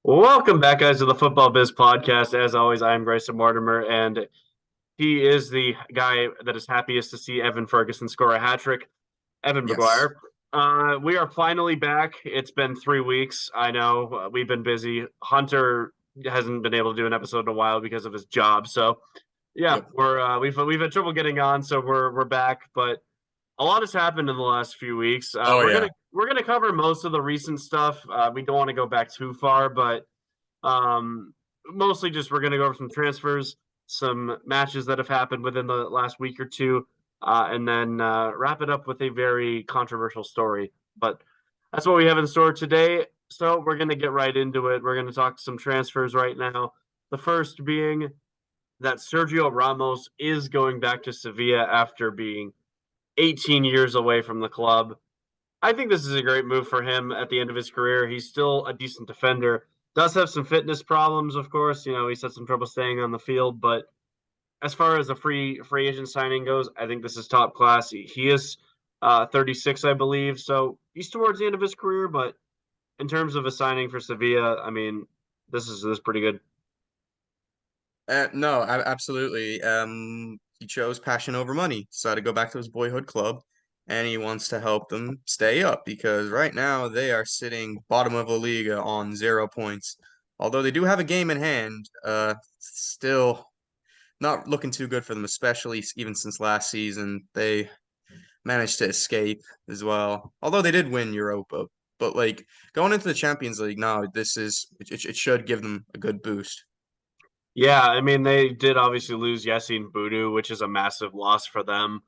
Welcome back, guys, to the Futbal Biz podcast. As always, I am Graysen Mortimer, and he is the guy that is happiest to see Evan Ferguson score a hat trick. Evan Yes. McGuire. We are finally back. It's been 3 weeks. I know we've been busy. Hunter hasn't been able to do an episode in a while because of his job. So yeah, Yep. we've had trouble getting on. So we're back, but a lot has happened in the last few weeks. Oh We're yeah. gonna cover most of the recent stuff. We don't want to go back too far, but mostly just we're going to go over some transfers, some matches that have happened within the last week or two, and then wrap it up with a very controversial story. But that's what we have in store today. So we're going to get right into it. We're going to talk some transfers right now. The first being that Sergio Ramos is going back to Sevilla after being 18 years away from the club. I think this is a great move for him at the end of his career. He's still a decent defender. Does have some fitness problems, of course. He's had some trouble staying on the field, but as far as a free agent signing goes, I think this is top class. He is 36, I believe, so he's towards the end of his career. But in terms of a signing for Sevilla, I mean, this is pretty good. No, absolutely. He chose passion over money. Decided to go back to his boyhood club, and he wants to help them stay up because right now they are sitting bottom of the league on 0 points. Although they do have a game in hand, still not looking too good for them, especially even since last season. They managed to escape as well. Although they did win Europa, but like going into the Champions League now, it should give them a good boost. Yeah, I mean they did obviously lose Yassine Bounou, which is a massive loss for them.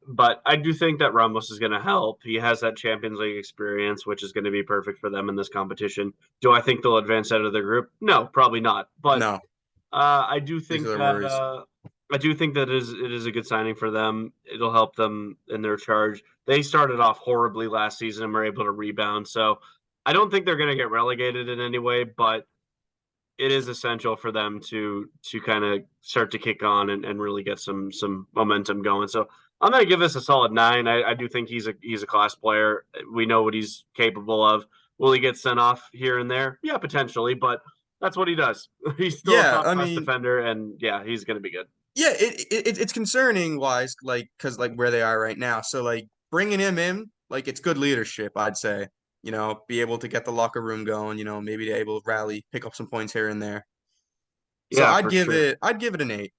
But I do think that Ramos is going to help. He has that Champions League experience, which is going to be perfect for them in this competition. Do I think they'll advance out of the group? No, probably not. But No, I do these are think their that worries. it is a good signing for them. It'll help them in their charge. They started off horribly last season and were able to rebound. So I don't think they're going to get relegated in any way, but it is essential for them to kind of start to kick on and really get some momentum going. So I'm gonna give this a solid 9. I do think he's a class player. We know what he's capable of. Will he get sent off here and there? Yeah, potentially, but that's what he does. He's still a Yeah, top I class mean, defender, and yeah, he's gonna be good. yeah, it's concerning wise, like because like where they are right now. So like bringing him in, like it's good leadership, I'd say. Be able to get the locker room going. Maybe to able to rally, pick up some points here and there. So Yeah, I'd for give sure. it, I'd give it an 8.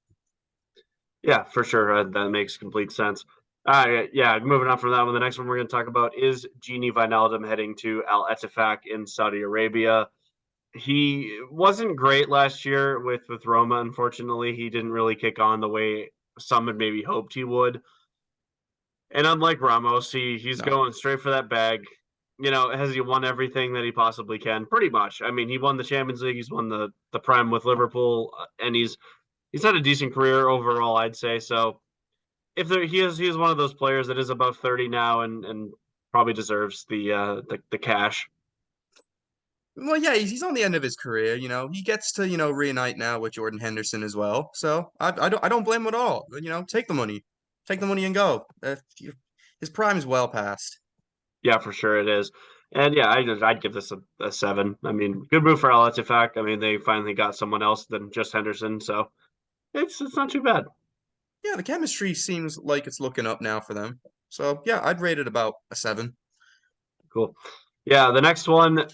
Yeah, for sure. That makes complete sense. Yeah, moving on from that one, the next one we're going to talk about is Genie Wijnaldum heading to Al Ettifaq in Saudi Arabia. He wasn't great last year with Roma. Unfortunately, he didn't really kick on the way some had maybe hoped he would. And unlike Ramos, he's No. going straight for that bag. Has he won everything that he possibly can? Pretty much. I mean, he won the Champions League. He's won the Prem with Liverpool, and he's had a decent career overall, I'd say. So if there, he is one of those players that is above 30 now and probably deserves the cash. Well, yeah, he's on the end of his career. He gets to reunite now with Jordan Henderson as well. So I don't blame him at all. Take the money and go. His prime is well past. Yeah, for sure it is. And yeah, I'd give this a 7. I mean, good move for Al-Ettifaq. I mean, they finally got someone else than just Henderson, so it's not too bad. Yeah, the chemistry seems like it's looking up now for them. So yeah, I'd rate it about a 7. Cool. Yeah, the next one,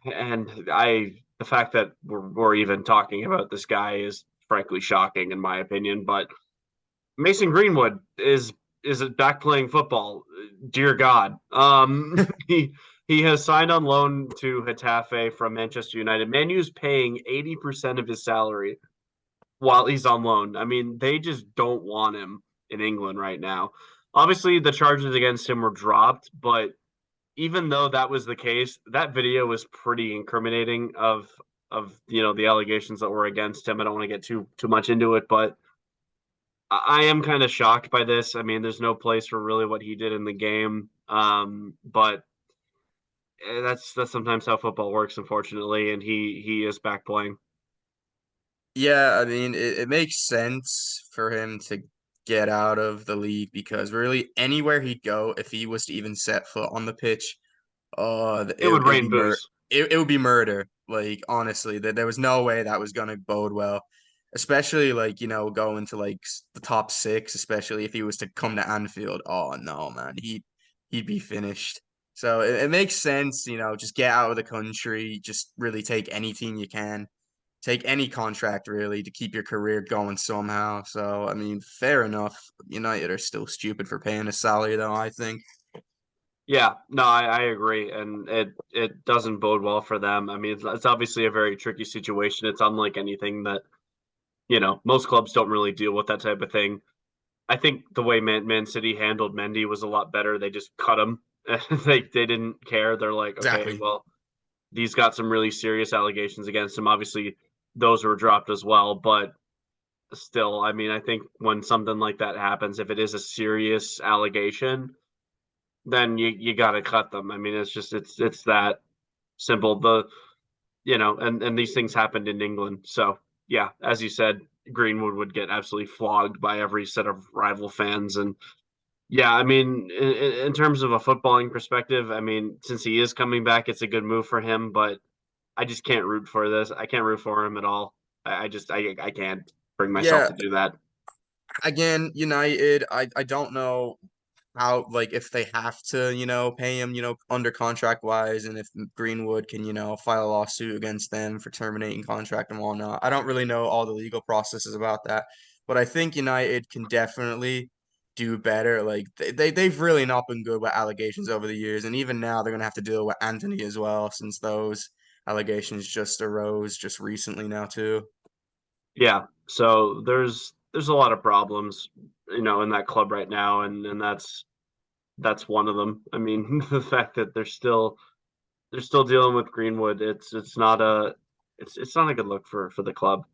and the fact that we're even talking about this guy is frankly shocking in my opinion. But Mason Greenwood is back playing football. Dear God, he has signed on loan to Getafe from Manchester United. Manu's paying 80% of his salary while he's on loan. I mean, they just don't want him in England right now. Obviously, the charges against him were dropped, but even though that was the case, that video was pretty incriminating of the allegations that were against him. I don't want to get too much into it, but I am kind of shocked by this. I mean, there's no place for really what he did in the game, but that's sometimes how football works, unfortunately. And he is back playing. Yeah, I mean it makes sense for him to get out of the league because really anywhere he'd go, if he was to even set foot on the pitch, It would it would rain be mur booze. it would be murder. Like honestly, that there was no way that was gonna bode well, especially like going to like the top six, especially if he was to come to Anfield. Oh no, man, he'd be finished. So it makes sense, just get out of the country, just really take any team you can, take any contract really to keep your career going somehow. So I mean, fair enough. United are still stupid for paying a salary though, I think. Yeah, no, I agree, and it doesn't bode well for them. I mean, it's obviously a very tricky situation. It's unlike anything that most clubs don't really deal with that type of thing. I think the way Man City handled Mendy was a lot better. They just cut him. They didn't care. They're like, okay, Exactly. well, he's got some really serious allegations against him. Obviously, those were dropped as well, but still, I mean, I think when something like that happens, if it is a serious allegation, then you got to cut them. I mean, it's that simple. And these things happened in England. So yeah, as you said, Greenwood would get absolutely flogged by every set of rival fans. And yeah, I mean, in terms of a footballing perspective, I mean, since he is coming back, it's a good move for him. But I just can't root for this. I can't root for him at all. I can't bring myself Yeah, to do that. again, United, I don't know how like if they have to, pay him, under contract wise, and if Greenwood can, file a lawsuit against them for terminating contract and whatnot. I don't really know all the legal processes about that, but I think United can definitely do better. Like they've really not been good with allegations over the years, and even now they're gonna have to deal with Anthony as well, since those allegations just arose just recently now too. Yeah. So there's a lot of problems, in that club right now, and that's one of them. I mean, the fact that they're still dealing with Greenwood, it's not a good look for the club.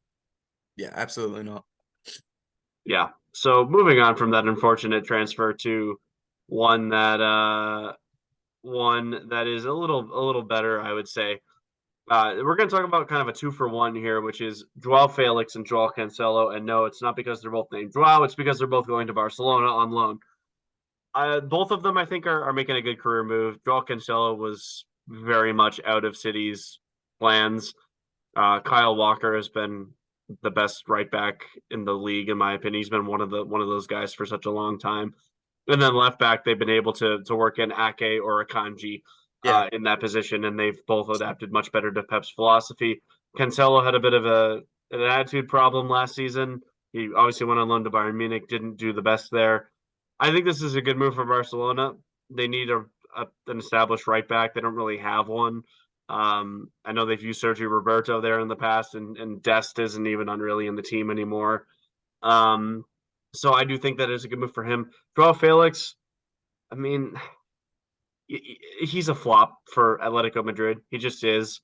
Yeah, absolutely not. Yeah. So moving on from that unfortunate transfer to one that is a little better, I would say. We're going to talk about kind of a two for one here, which is Joao Felix and Joao Cancelo. And no, it's not because they're both named Joao; it's because they're both going to Barcelona on loan. Both of them, I think, are making a good career move. Joao Cancelo was very much out of City's plans. Kyle Walker has been the best right back in the league, in my opinion. He's been one of those guys for such a long time. And then left back, they've been able to work in Ake or Akanji Yeah, in that position, and they've both adapted much better to Pep's philosophy. Cancelo had a bit of an attitude problem last season. He obviously went on loan to Bayern Munich, didn't do the best there. I think this is a good move for Barcelona. They need an established right back. They don't really have one. I know they've used Sergio Roberto there in the past, and Dest isn't even on really in the team anymore. Um, so I do think that is a good move for him. Joao Felix, I mean, he's a flop for Atletico Madrid. He just is.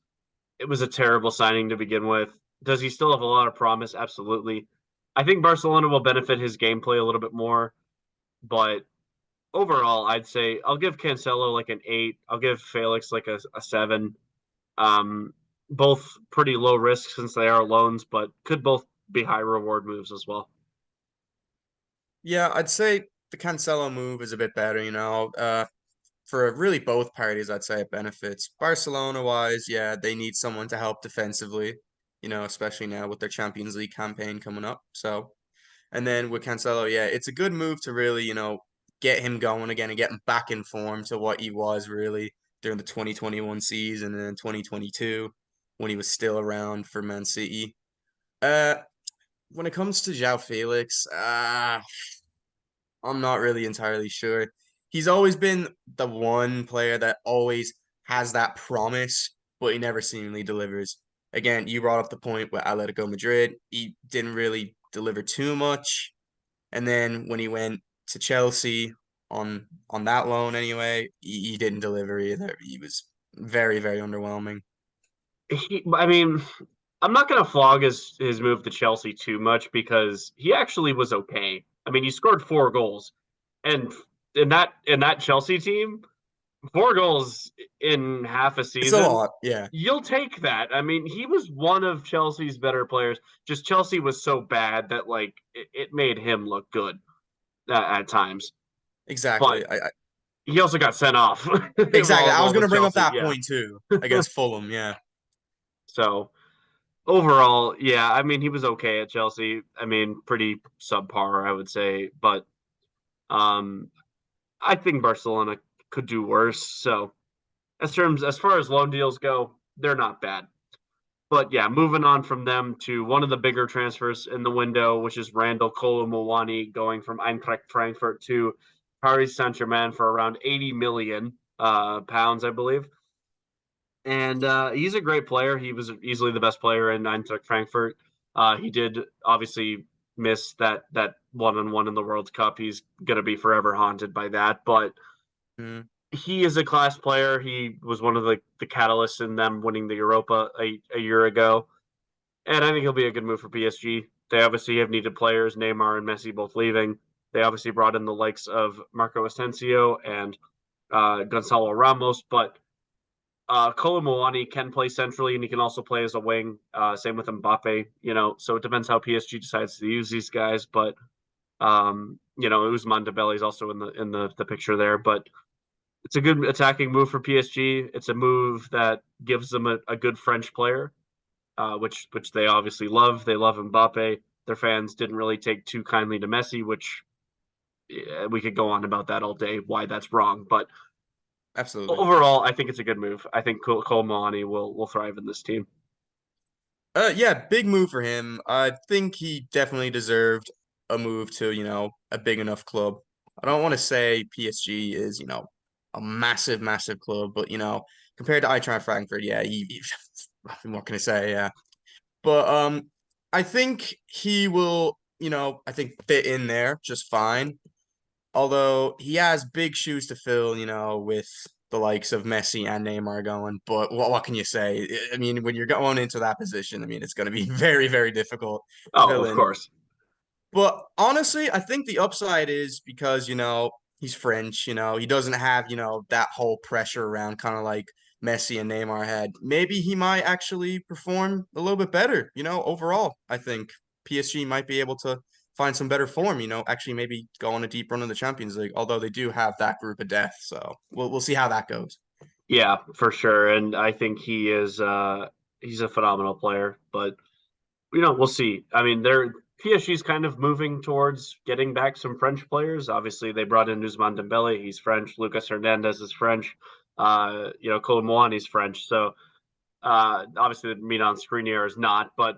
It was a terrible signing to begin with. Does he still have a lot of promise? Absolutely. I think Barcelona will benefit his gameplay a little bit more, but overall, I'd say I'll give Cancelo like an 8. I'll give Felix like a 7. Um, both pretty low risk since they are loans, but could both be high reward moves as well. yeah, I'd say the Cancelo move is a bit better. For really both parties, I'd say it benefits. Barcelona wise, yeah, they need someone to help defensively, especially now with their Champions League campaign coming up. So, and then with Cancelo, yeah, it's a good move to really, get him going again and get him back in form to what he was really during the 2021 season and then 2022 when he was still around for Man City. Uh, when it comes to João Felix, I'm not really entirely sure. He's always been the one player that always has that promise, but he never seemingly delivers. Again, you brought up the point with Atletico Madrid. He didn't really deliver too much. And then when he went to Chelsea on that loan anyway, he didn't deliver either. He was very, very underwhelming. I mean, I'm not going to flog his move to Chelsea too much because he actually was okay. I mean, he scored 4 goals, and in that Chelsea team, 4 goals in half a It's a season, lot, yeah. you'll take that. I mean, he was one of Chelsea's better players. Just Chelsea was so bad that like it made him look good at times. But Exactly. he also got sent off Exactly. I was while gonna with bring up Chelsea. that Yeah. point too against Fulham, yeah. So overall, yeah, I mean, he was okay at Chelsea. I mean, pretty subpar, I would say, but um, I think Barcelona could do worse. So as far as loan deals go, they're not bad. But yeah, moving on from them to one of the bigger transfers in the window, which is Randall Kolo Muani going from Eintracht Frankfurt to Paris Saint Germain for around 80 million pounds, I believe. And he's a great player. He was easily the best player in Eintracht Frankfurt. He did obviously miss that one-on-one in the World Cup. He's going to be forever haunted by that. But Mm, he is a class player. He was one of the catalysts in them winning the Europa a year ago. And I think he'll be a good move for PSG. They obviously have needed players, Neymar and Messi both leaving. They obviously brought in the likes of Marco Asensio and Gonzalo Ramos, but Kolo Muani can play centrally and he can also play as a wing. Same with Mbappe, so it depends how PSG decides to use these guys. But Ousmane Dembele is also in the picture there. But it's a good attacking move for PSG. It's a move that gives them a good French player, which they obviously love. They love Mbappe. Their fans didn't really take too kindly to Messi, which we could go on about that all day, why that's wrong. But absolutely. overall, I think it's a good move. I think Cole Muani will thrive in this team. Yeah, big move for him. I think he definitely deserved a move to, a big enough club. I don't want to say PSG is, a massive, massive club, but compared to Eintracht Frankfurt, yeah, what can I say? Yeah. But I think he will, I think fit in there just fine. Although he has big shoes to fill, with the likes of Messi and Neymar going. But what can you say? I mean, when you're going into that position, I mean, it's going to be very, very difficult to Oh, fill of in. course. But honestly, I think the upside is because, he's French, he doesn't have, that whole pressure around kind of like Messi and Neymar had. Maybe he might actually perform a little bit better, overall. I think PSG might be able to find some better form, actually maybe go on a deep run in the Champions League, although they do have that group of death. So we'll see how that goes. Yeah, for sure. And I think he's a phenomenal player, but we'll see. I mean, PSG's kind of moving towards getting back some French players. Obviously, they brought in Ousmane Dembele, he's French. Lucas Hernandez is French. Kolo Muani's French. So obviously, Milan Skriniar is not, but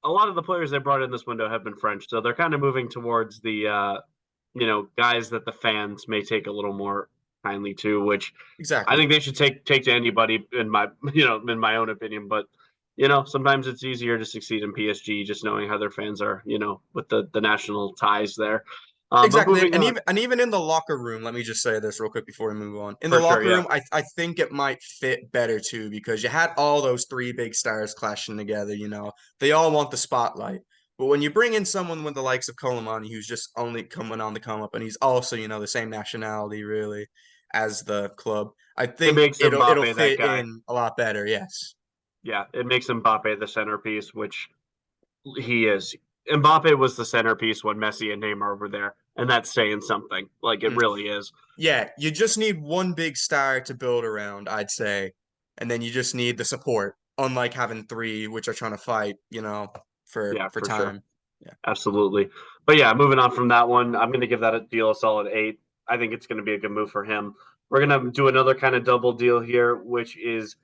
a lot of the players they brought in this window have been French. So they're kind of moving towards the guys that the fans may take a little more kindly to, which I Exactly. think they should take to anybody in my in my own opinion. But sometimes it's easier to succeed in PSG just knowing how their fans are, with the national ties there. But Exactly. moving And on, even in the locker room, let me just say this real quick before we move on. In the for sure, locker yeah, room, I think it might fit better too, because you had all those three big stars clashing together, They all want the spotlight. But when you bring in someone with the likes of Colomani, who's just only coming on the come up, and he's also, the same nationality really as the club, I it think makes it'll Mbappe that fit guy. in a lot better, yes. Yeah, it makes Mbappe the centerpiece, which he is. Mbappe was the centerpiece when Messi and Neymar were there, and that's saying something. Like it Mm. really is. Yeah, you just need one big star to build around, I'd say. And then you just need the support, unlike having three which are trying to fight, for Yeah, for for sure. time. Yeah. Absolutely. But yeah, moving on from that one, I'm going to give that a deal a solid 8. I think it's going to be a good move for him. We're going to do another kind of double deal here, which is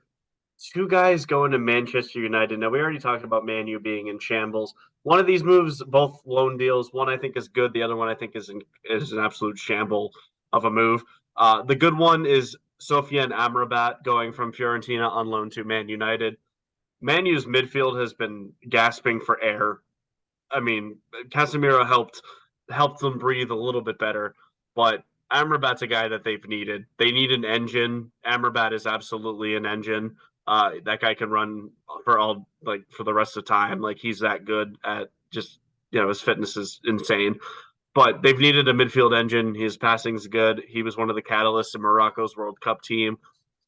two guys going to Manchester United. Now, we already talked about Man U being in shambles. One of these moves, both loan deals, one I think is good. The other one I think is an absolute shamble of a move. The good one is Sofiane Amrabat going from Fiorentina on loan to Man United. Man U's midfield has been gasping for air. I mean, Casemiro helped them breathe a little bit better, but Amrabat's a guy that they've needed. They need an engine. Amrabat is absolutely an engine. That guy can run for the rest of the time. Like he's that good at just his fitness is insane. But they've needed a midfield engine. His passing is good. He was one of the catalysts in Morocco's World Cup team.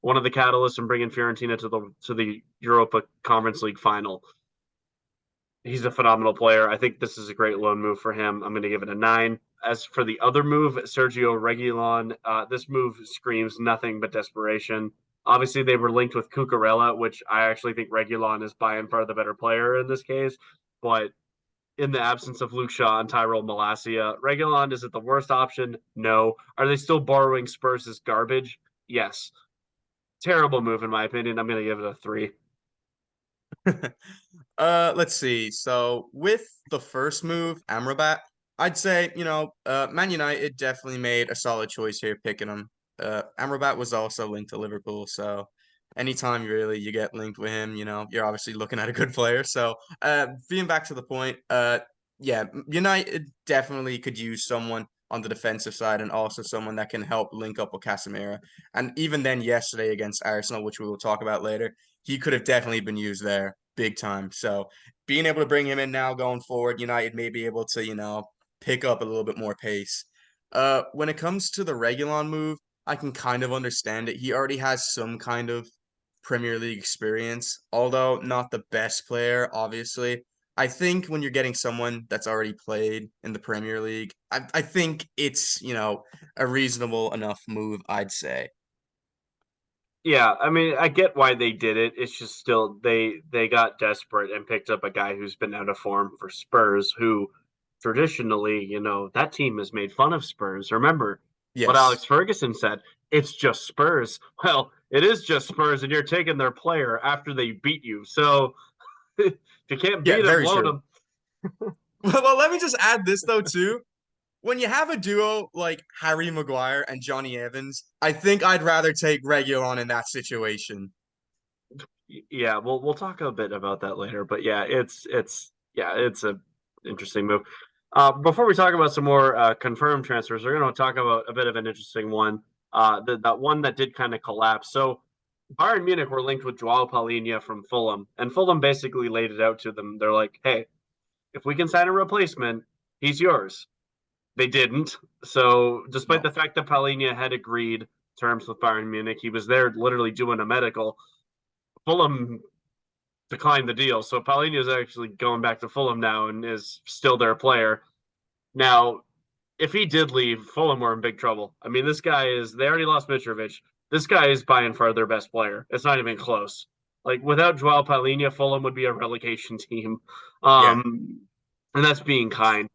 One of the catalysts in bringing Fiorentina to the Europa Conference League final. He's a phenomenal player. I think this is a great loan move for him. I'm going to give it a 9. As for the other move, Sergio Reguilon, this move screams nothing but desperation. Obviously, they were linked with Cucurella, which I actually think Regulon is by and far the better player in this case. But in the absence of Luke Shaw and Tyrell Malacia, Regulon, is it the worst option? No. Are they still borrowing Spurs' garbage? Yes. Terrible move, in my opinion. I'm going to give it a 3. Let's see. So with the first move, Amrabat, I'd say, Man United definitely made a solid choice here picking him. Amrabat was also linked to Liverpool, so anytime really you get linked with him, you're obviously looking at a good player. So, being back to the point, yeah, United definitely could use someone on the defensive side and also someone that can help link up with Casemiro. And even then yesterday against Arsenal, which we will talk about later, he could have definitely been used there big time. So being able to bring him in now going forward, United may be able to, pick up a little bit more pace. When it comes to the Reguilon move, I can kind of understand it. He already has some kind of Premier League experience, although not the best player, obviously. I think when you're getting someone that's already played in the Premier League, I think it's, a reasonable enough move, I'd say. Yeah, I mean, I get why they did it. It's just still they got desperate and picked up a guy who's been out of form for Spurs, who traditionally, that team has made fun of Spurs. Remember what Yes. Alex Ferguson said? It's just Spurs. Well, it is just Spurs, and you're taking their player after they beat you. So if you can't Yeah, beat them, very load true. them. Well, let me just add this though too. When you have a duo like Harry Maguire and Johnny Evans, I think I'd rather take Reguilon in that situation. Yeah, we'll talk a bit about that later, but yeah, it's a interesting move. Before we talk about some more confirmed transfers, we're going to talk about a bit of an interesting one. That one that did kind of collapse. So Bayern Munich were linked with Joao Palhinha from Fulham, and Fulham basically laid it out to them. They're like, "Hey, if we can sign a replacement, he's yours." They didn't. So despite the No. fact that Palhinha had agreed terms with Bayern Munich, he was there literally doing a medical. Fulham declined the deal. So Paulinho is actually going back to Fulham now and is still their player. Now, if he did leave, Fulham were in big trouble. I mean, this guy is, they already lost Mitrovic. This guy is by and far their best player. It's not even close. Like, without Joao Paulinho, Fulham would be a relegation team. Yeah. And that's being kind.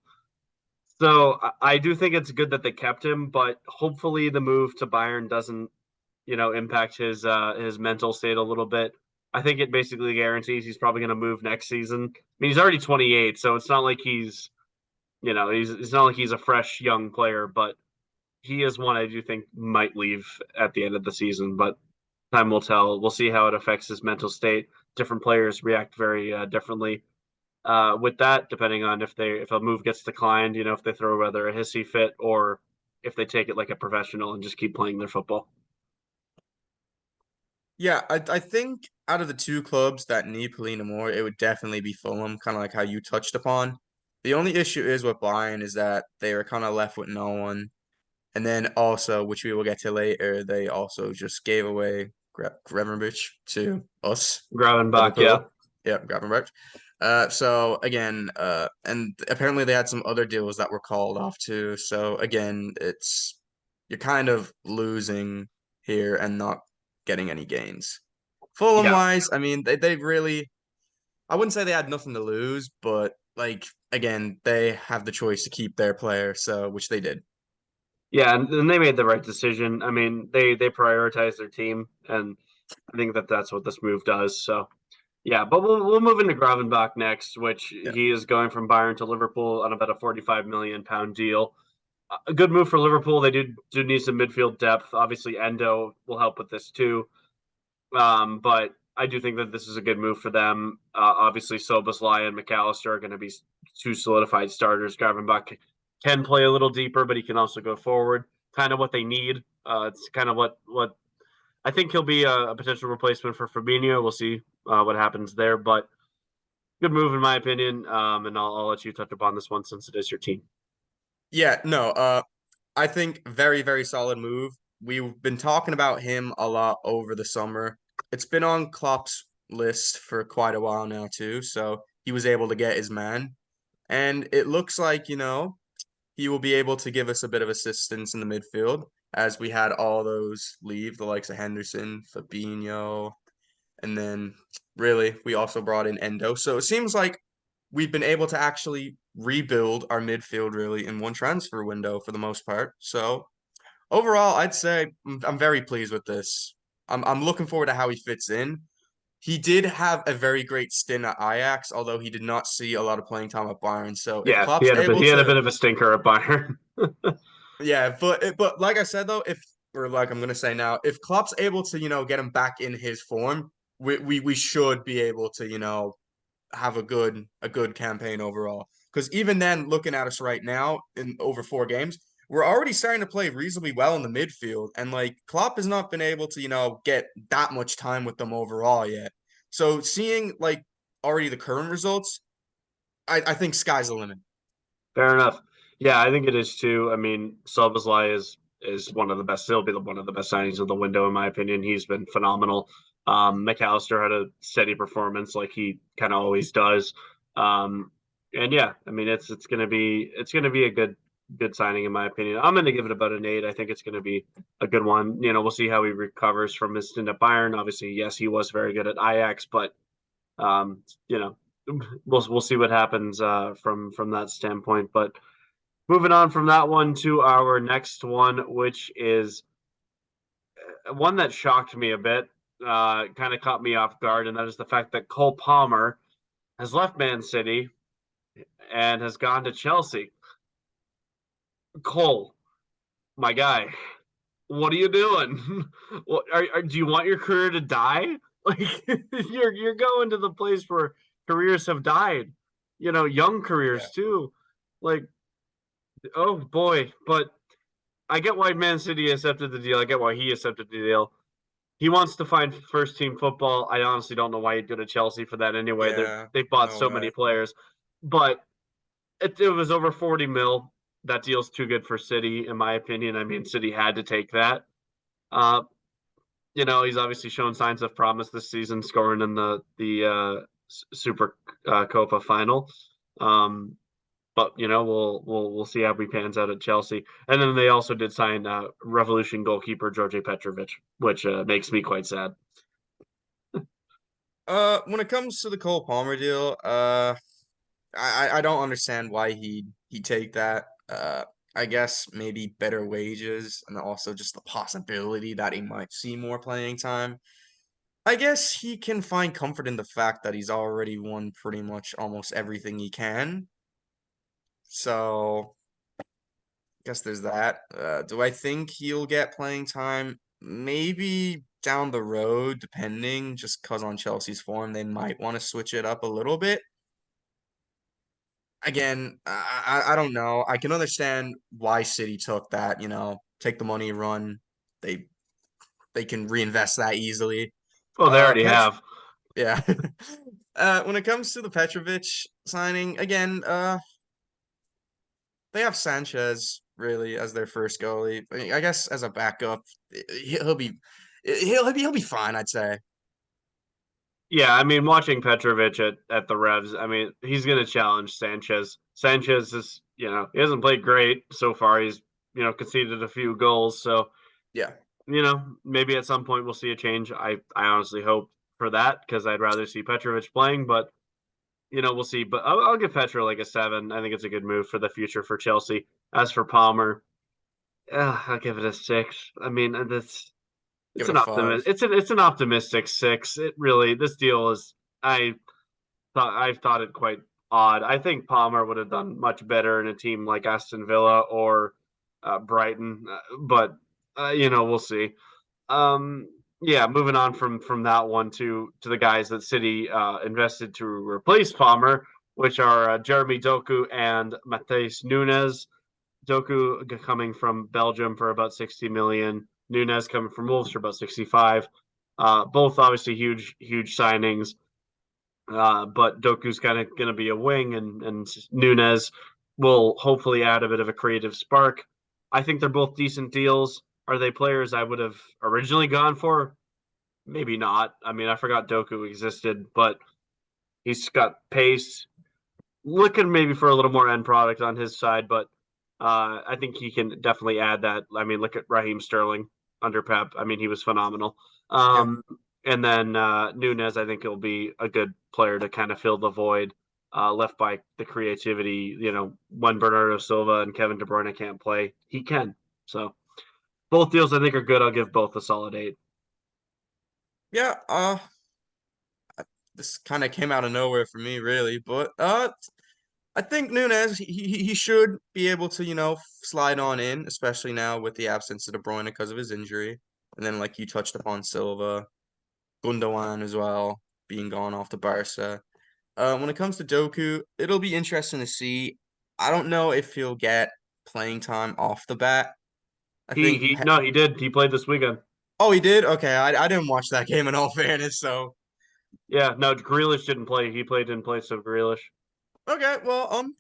So I do think it's good that they kept him, but hopefully the move to Bayern doesn't impact his mental state a little bit. I think it basically guarantees he's probably going to move next season. I mean, he's already 28, so it's not like he's it's not like he's a fresh young player, but he is one I do think might leave at the end of the season. But time will tell. We'll see how it affects his mental state. Different players react very differently with that, depending on if a move gets declined. If they throw whether a hissy fit or if they take it like a professional and just keep playing their football. Yeah, I think out of the two clubs that need Polina more, it would definitely be Fulham, kind of like how you touched upon. The only issue is with Bayern is that they are kind of left with no one. And then also, which we will get to later, they also just gave away Gravenberch to us, Gravenbach, yeah. Liverpool. Yep, Gravenberch. So again, and apparently they had some other deals that were called off too. So again, you're kind of losing here and not getting any gains. Fulham Yeah. wise, I mean, they really, I wouldn't say they had nothing to lose, but like again, they have the choice to keep their player, so which they did. Yeah, and they made the right decision. I mean, they prioritize their team, and I think that's what this move does. So yeah, but we'll move into Gravenbach next, which Yeah. he is going from Bayern to Liverpool on about a 45 million pound deal. A good move for Liverpool. They do need some midfield depth. Obviously, Endo will help with this too. But I do think that this is a good move for them. Obviously, Soboslai and McAllister are going to be two solidified starters. Gravenbach can play a little deeper, but he can also go forward. Kind of what they need. It's kind of what I think he'll be a potential replacement for Fabinho. We'll see what happens there, but good move in my opinion. And I'll let you touch upon this one since it is your team. Yeah, no, I think very, very solid move. We've been talking about him a lot over the summer. It's been on Klopp's list for quite a while now too, so he was able to get his man. And it looks like, he will be able to give us a bit of assistance in the midfield. as we had all those leave, the likes of Henderson, Fabinho, and then really we also brought in Endo. So it seems like we've been able to actually rebuild our midfield really in one transfer window for the most part. So overall, I'd say I'm very pleased with this. I'm looking forward to how he fits in. He did have a very great stint at Ajax, although he did not see a lot of playing time at Bayern. So if Yeah, Klopp's able he had a to, bit of a stinker at Bayern. yeah, but like I said though, if or like I'm gonna say now, if Klopp's able to get him back in his form, we should be able to have a good campaign overall. Because even then, looking at us right now in over 4 games, we're already starting to play reasonably well in the midfield, and like Klopp has not been able to get that much time with them overall yet. So seeing like already the current results, I think sky's the limit. Fair enough. Yeah, I think it is too. I mean, Szoboszlai is one of the best. He'll be one of the best signings of the window, in my opinion. He's been phenomenal. McAllister had a steady performance, like he kind of always does. And yeah, I mean, it's gonna be a good signing, in my opinion. I'm gonna give it about an 8. I think it's gonna be a good one. We'll see how he recovers from his stint at Bayern. Obviously, yes, he was very good at Ajax, but um, you know, we'll see what happens from that standpoint. But moving on from that one to our next one, which is one that shocked me a bit, kind of caught me off guard, and that is the fact that Cole Palmer has left Man City and has gone to Chelsea. Cole, my guy, what are you doing? Do you want your career to die? Like you're going to the place where careers have died, young Yeah. careers too. Like, oh boy, but I get why Man City accepted the deal. I get why he accepted the deal. He wants to find first team football. I honestly don't know why he'd go to Chelsea for that anyway. Yeah, They've bought no so many way. players, but it was over 40 mil. That deal's too good for City, in my opinion. I mean, City had to take that. Uh, he's obviously shown signs of promise this season, scoring in the Super Copa final. Um, but we'll see how he pans out at Chelsea. And then they also did sign Revolution goalkeeper George Petrovic, which makes me quite sad. When it comes to the Cole Palmer deal, I don't understand why he take that. I guess maybe better wages and also just the possibility that he might see more playing time. I guess he can find comfort in the fact that he's already won pretty much almost everything he can. So, I guess there's that. Do I think he'll get playing time? Maybe down the road, depending, just because on Chelsea's form, they might want to switch it up a little bit. Again, I don't know. I can understand why City took that, take the money, run. They they can reinvest that easily. Oh, they already Pet have. yeah. When it comes to the Petrovic signing, again, they have Sanchez really as their first goalie. I guess as a backup, he'll be he'll be fine, I'd say. Yeah, I mean, watching Petrovic at the Revs, I mean, he's going to challenge Sanchez. Sanchez is, he hasn't played great so far. He's, conceded a few goals. So, Yeah. maybe at some point we'll see a change. I honestly hope for that because I'd rather see Petrovic playing, but, we'll see. But I'll give Petro like a 7. I think it's a good move for the future for Chelsea. As for Palmer, I'll give it a 6. I mean, that's Give it's it a an 5. it's an optimistic 6. It really this deal is I've thought it quite odd. I think Palmer would have done much better in a team like Aston Villa or Brighton, but we'll see. Yeah, moving on from that one to the guys that City invested to replace Palmer, which are Jeremy Doku and Matheus Nunes. Doku coming from Belgium for about 60 million. Nunes coming from Wolves for about 65. Both obviously huge signings. But Doku's kind of going to be a wing, and Nunes will hopefully add a bit of a creative spark. I think they're both decent deals. Are they players I would have originally gone for? Maybe not. I mean, I forgot Doku existed, but he's got pace. Looking maybe for a little more end product on his side, but I think he can definitely add that. I mean, look at Raheem Sterling under Pep. I mean, he was phenomenal. Yeah. And then Nunez, I think he'll be a good player to kind of fill the void left by the creativity. When Bernardo Silva and Kevin De Bruyne can't play, he can. So both deals I think are good. I'll give both a solid 8. Yeah, this kind of came out of nowhere for me, really, but I think Nunez he should be able to slide on in, especially now with the absence of De Bruyne because of his injury, and then like you touched upon Silva, Gundogan as well being gone off to Barca. When it comes to Doku, it'll be interesting to see. I don't know if he'll get playing time off the bat. I He think. he no, he did. He played this weekend. Oh, he did. Okay, I didn't watch that game in all fairness, so Yeah, no, Grealish didn't play. He played in place of Grealish. okay. Well,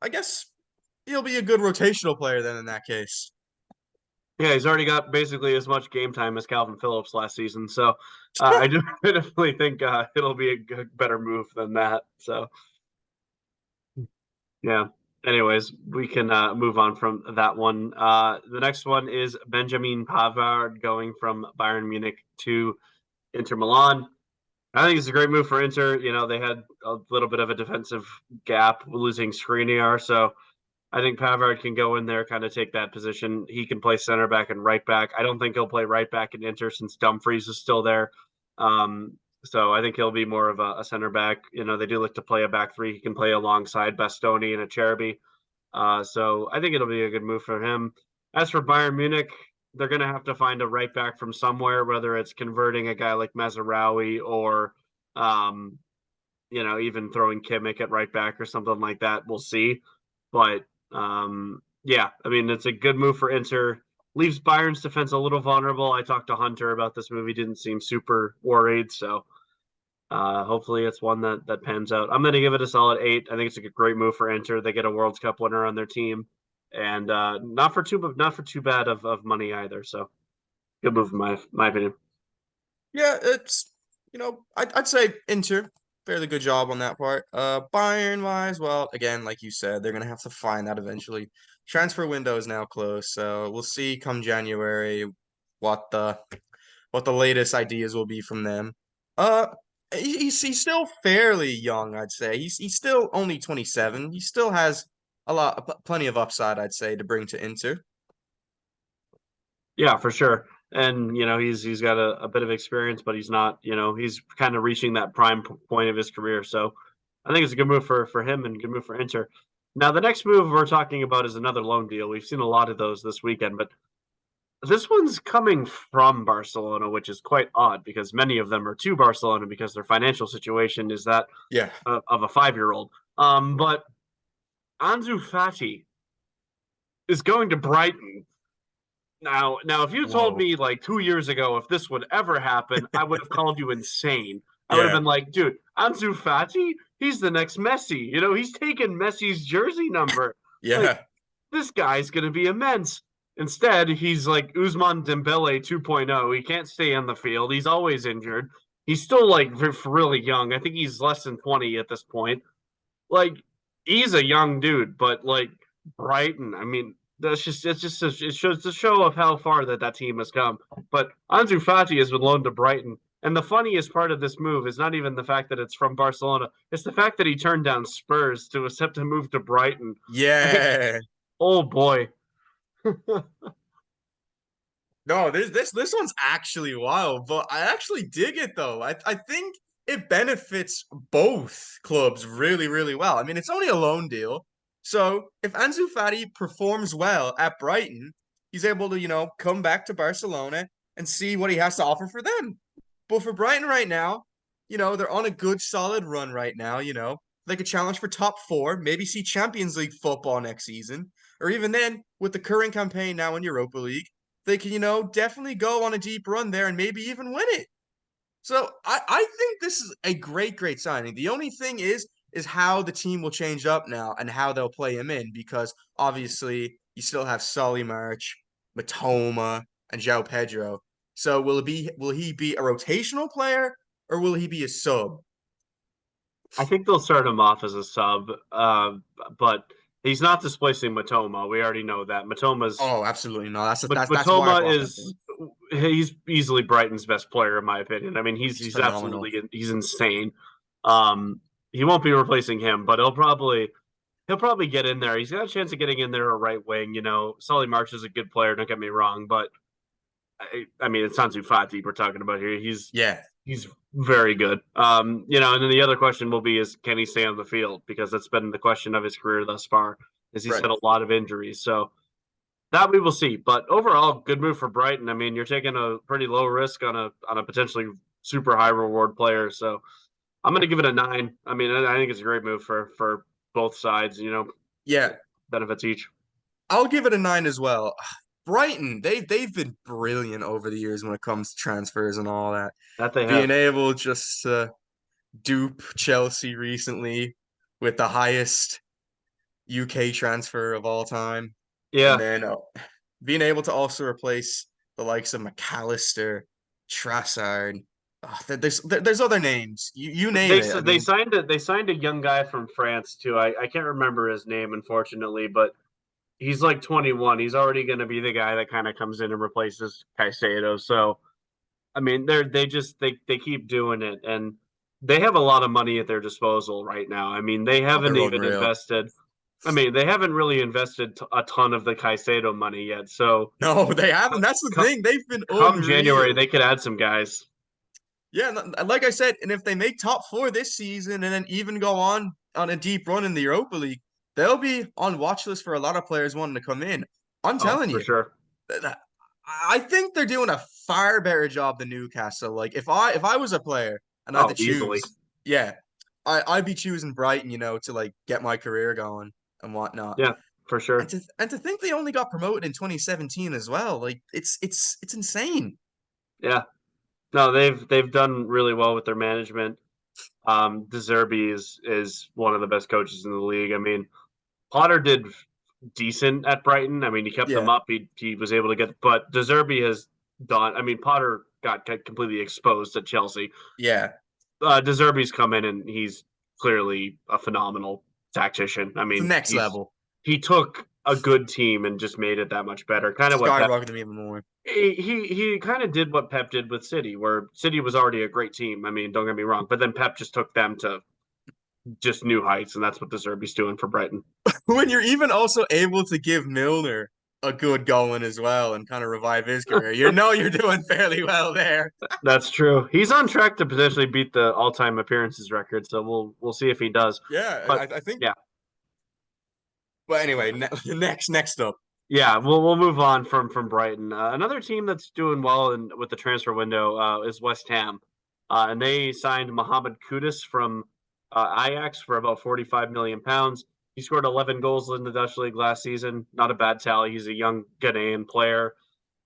I guess he'll be a good rotational player then in that case. Yeah, he's already got basically as much game time as Calvin Phillips last season. So I do definitely think it'll be a good, better move than that. So yeah. Anyways, we can move on from that one. The next one is Benjamin Pavard going from Bayern Munich to Inter Milan. I think it's a great move for Inter. They had a little bit of a defensive gap losing Skriniar, so I think Pavard can go in there, kind of take that position. He can play center back and right back. I don't think he'll play right back in Inter since Dumfries is still there. So I think he'll be more of a center back. They do like to play a back three. He can play alongside Bastoni and Acerbi. So I think it'll be a good move for him. As for Bayern Munich, they're going to have to find a right back from somewhere, whether it's converting a guy like Mazarawi or, even throwing Kimmich at right back or something like that. We'll see. But yeah, I mean, it's a good move for Inter. Leaves Bayern's defense a little vulnerable. I talked to Hunter about this movie; didn't seem super worried. So hopefully, it's one that pans out. I'm going to give it a solid 8. I think it's a great move for Inter. They get a World Cup winner on their team, and not for too bad of money either. So good move in my opinion. Yeah, it's I'd say Inter fairly good job on that part. Bayern wise, well, again, like you said, they're gonna have to find that eventually. Transfer window is now closed, so we'll see come January what the what the latest ideas will be from them. Uh, he's still fairly young, I'd say. He's still only 27. He still has plenty of upside, I'd say, to bring to Inter. Yeah, for sure. And he's got a bit of experience, but he's not. He's kind of reaching that prime point of his career. So I think it's a good move for him and good move for Inter. Now the next move we're talking about is another loan deal. We've seen a lot of those this weekend, but this one's coming from Barcelona, which is quite odd because many of them are to Barcelona because their financial situation is that Yeah. of a 5-year-old. But Ansu Fati is going to Brighton. Now, if you told Whoa. me like 2 years ago if this would ever happen, I would have called you insane. I would have Yeah. been like, dude, Ansu Fati, he's the next Messi. He's taken Messi's jersey number. Like, Yeah. this guy's gonna be immense. Instead, he's like Usman Dembele 2.0. He can't stay on the field. He's always injured. He's still like really young. I think he's less than 20 at this point. Like, he's a young dude, but like Brighton, I mean, it shows the show of how far that team has come. But Ansu Fati has been loaned to Brighton, and the funniest part of this move is not even the fact that it's from Barcelona; it's the fact that he turned down Spurs to accept a move to Brighton. Like, Yeah. oh boy, No, this one's actually wild, but I actually dig it though. I think it benefits both clubs really, really well. I mean, it's only a loan deal. So if Ansu Fati performs well at Brighton, he's able to, come back to Barcelona and see what he has to offer for them. But for Brighton right now, they're on a good solid run right now, They could challenge for top four, maybe see Champions League football next season. Or even then, with the current campaign now in Europa League they can, definitely go on a deep run there and maybe even win it. So I think this is a great, great signing. The only thing is how the team will change up now and how they'll play him in because obviously you still have Solly March, Matoma, and João Pedro. So will he be a rotational player or will he be a sub? I think they'll start him off as a sub, but He's not displacing Matoma. We already know that. Oh, absolutely no. That's why I Matoma brought him in. is he's easily Brighton's best player in my opinion. I mean, He's he's phenomenal. absolutely he's insane. Um, he won't be replacing him, but he'll probably get in there. He's got a chance of getting in there a right wing. Solly March is a good player. Don't get me wrong, but I mean, it's Ansu Fati we're talking about here. Yeah, He's very good. And then the other question will be is can he stay on the field? Because that's been the question of his career thus far, is he's right. had a lot of injuries. So that we will see. But overall, good move for Brighton. I mean, you're taking a pretty low risk on a potentially super high reward player. So I'm gonna give it a 9. I mean, I think it's a great move for both sides, Yeah, benefits each. I'll give it a 9 as well. Brighton, they've been brilliant over the years when it comes to transfers and all that. That they Being have. able just to dupe Chelsea recently with the highest UK transfer of all time, and Yeah. then being able to also replace the likes of McAllister, Trassard. There's other names. You name They it. I they mean, signed a young guy from France too. I can't remember his name unfortunately, but he's like 21. He's already going to be the guy that kind of comes in and replaces Caicedo. So I mean, they keep doing it, and they have a lot of money at their disposal right now. I mean, they oh, haven't they're even unreal. invested. I mean, they haven't really invested a ton of the Caicedo money yet. So No, they haven't. That's the come, thing. They've been come January, unreal. they could add some guys. Yeah, like I said, and if they make top four this season and then even go on a deep run in the Europa League, they'll be on watch list for a lot of players wanting to come in. I'm Oh, telling for you, sure. th- th- I think they're doing a far better job than Newcastle. Like if I was a player and I had Oh, to easily. choose, yeah, I'd be choosing Brighton, to like get my career going and whatnot. Yeah, for And sure. to think they only got promoted in 2017 as well, like it's insane. Yeah. No, they've done really well with their management. De Zerbi is one of the best coaches in the league. I mean, Potter did decent at Brighton. I mean, he kept them Yeah, up. He was able to get, but De Zerbi has done. I mean, Potter got completely exposed at Chelsea. yeah, De Zerbi's come in and he's clearly a phenomenal tactician. I it's the mean, next level. he took a good team and just made it that much better. Kind of what Pep Skyrocketed them even more. he kind of did what Pep did with City, where City was already a great team. I mean, don't get me wrong, but then Pep just took them to just new heights, and that's what De Zerbi's doing for Brighton. When you're even also able to give Milner a good going as well and kind of revive his career, you're doing fairly well there. That's true. He's on track to potentially beat the all-time appearances record, so we'll see if he does. Yeah, But I think. yeah, But anyway, next up. yeah, we'll move on from Brighton. Another team that's doing well with the transfer window is West Ham, and they signed Mohamed Kudus from Ajax for about 45 million pounds. He scored 11 goals in the Dutch league last season. Not a bad tally. He's a young Ghanaian player.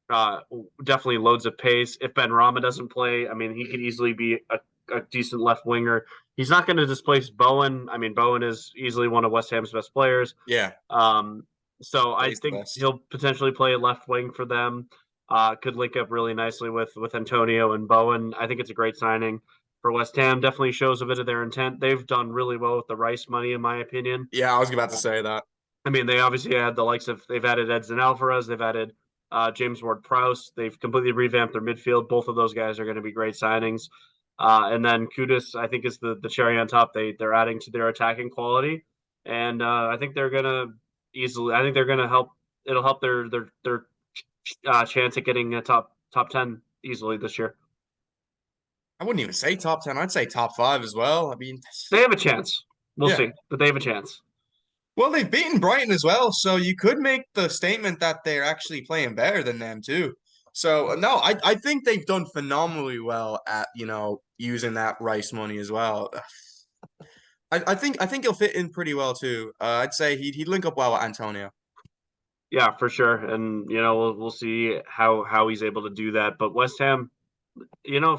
Uh, Definitely loads of pace. If Ben Rama doesn't play, I mean, he could easily be a decent left winger. He's not going to displace Bowen. I mean, Bowen is easily one of West Ham's best players. Yeah, Um, so I he's the think best. he'll potentially play left wing for them. Could link up really nicely with Antonio and Bowen. I think it's a great signing for West Ham. Definitely shows a bit of their intent. They've done really well with the Rice money, in my opinion. Yeah, I was about to say that. I mean, they obviously had the likes of they've added Edson Alvarez, they've added James Ward-Prowse. They've completely revamped their midfield. Both of those guys are going to be great signings. And then Kudus, I think, is the cherry on top. They're adding to their attacking quality, and I think they're going to easily. I think they're going to help. It'll help their chance at getting a top 10 easily this year. I wouldn't even say top 10. I'd say top five as well. I mean, They have a chance. We'll yeah. see, but they have a chance. Well, they've beaten Brighton as well, so you could make the statement that they're actually playing better than them too. So no, I think they've done phenomenally well at using that Rice money as well. I think he'll fit in pretty well too. I'd say he'd link up well with Antonio. Yeah, for sure. And we'll see how he's able to do that. But West Ham,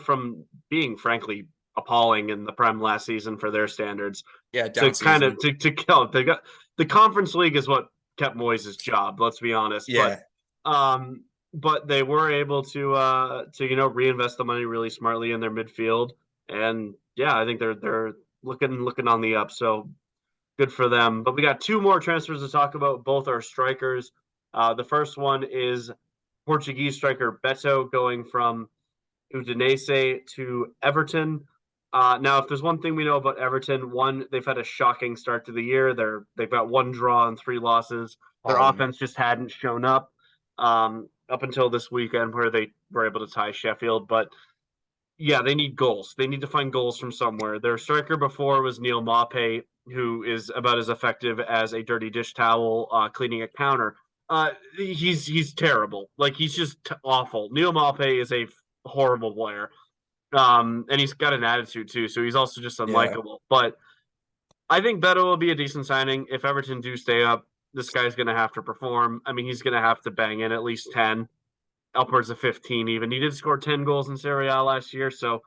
from being frankly appalling in the Prem last season for their standards, Yeah, to down kind season. of to kill they got the Conference League is what kept Moyes' job. Let's be honest, Yeah, but they were able to reinvest the money really smartly in their midfield, and yeah, I think they're looking on the up. So good for them. But we got two more transfers to talk about. Both are strikers. The first one is Portuguese striker Beto going from Udinese to Everton. Now, if there's one thing we know about Everton, one, they've had a shocking start to the year. They've got one draw and three losses. Their offense just hadn't shown up until this weekend where they were able to tie Sheffield. But yeah, they need goals. They need to find goals from somewhere. Their striker before was Neil Maupay, who is about as effective as a dirty dish towel cleaning a counter. He's terrible. Like he's just awful. Neil Maupay is a horrible player, and he's got an attitude too. So he's also just Yeah. unlikable. But I think Beto will be a decent signing if Everton do stay up. This guy's going to have to perform. I mean, he's going to have to bang in at least 10, upwards of 15 even. He did score 10 goals in Serie A last year, so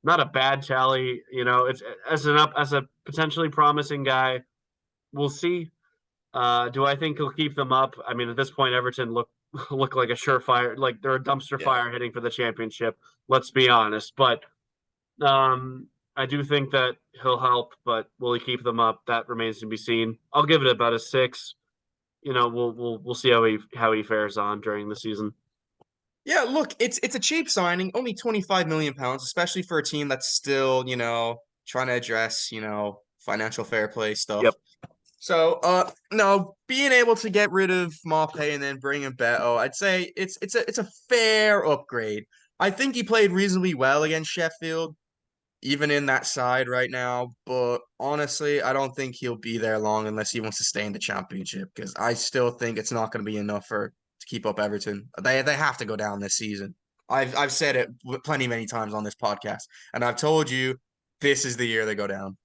not a bad tally. You know, it's as a potentially promising guy. We'll see. Do I think he'll keep them up? I mean, at this point, Everton look like a surefire, like they're a dumpster Yeah. fire hitting for the championship. Let's be honest, but I do think that he'll help. But will he keep them up? That remains to be seen. I'll give it about a 6. You know, we'll see how he fares on during the season. Yeah, look, it's a cheap signing, only 25 million pounds, especially for a team that's still, trying to address, financial fair play stuff. Yep. So, no, being able to get rid of Maupay and then bring in Beto, I'd say it's a fair upgrade. I think he played reasonably well against Sheffield, even in that side right now. But honestly, I don't think he'll be there long unless he wants to stay in the championship, because I still think it's not going to be enough to keep up Everton. They have to go down this season. I've said it many times on this podcast, and I've told you this is the year they go down.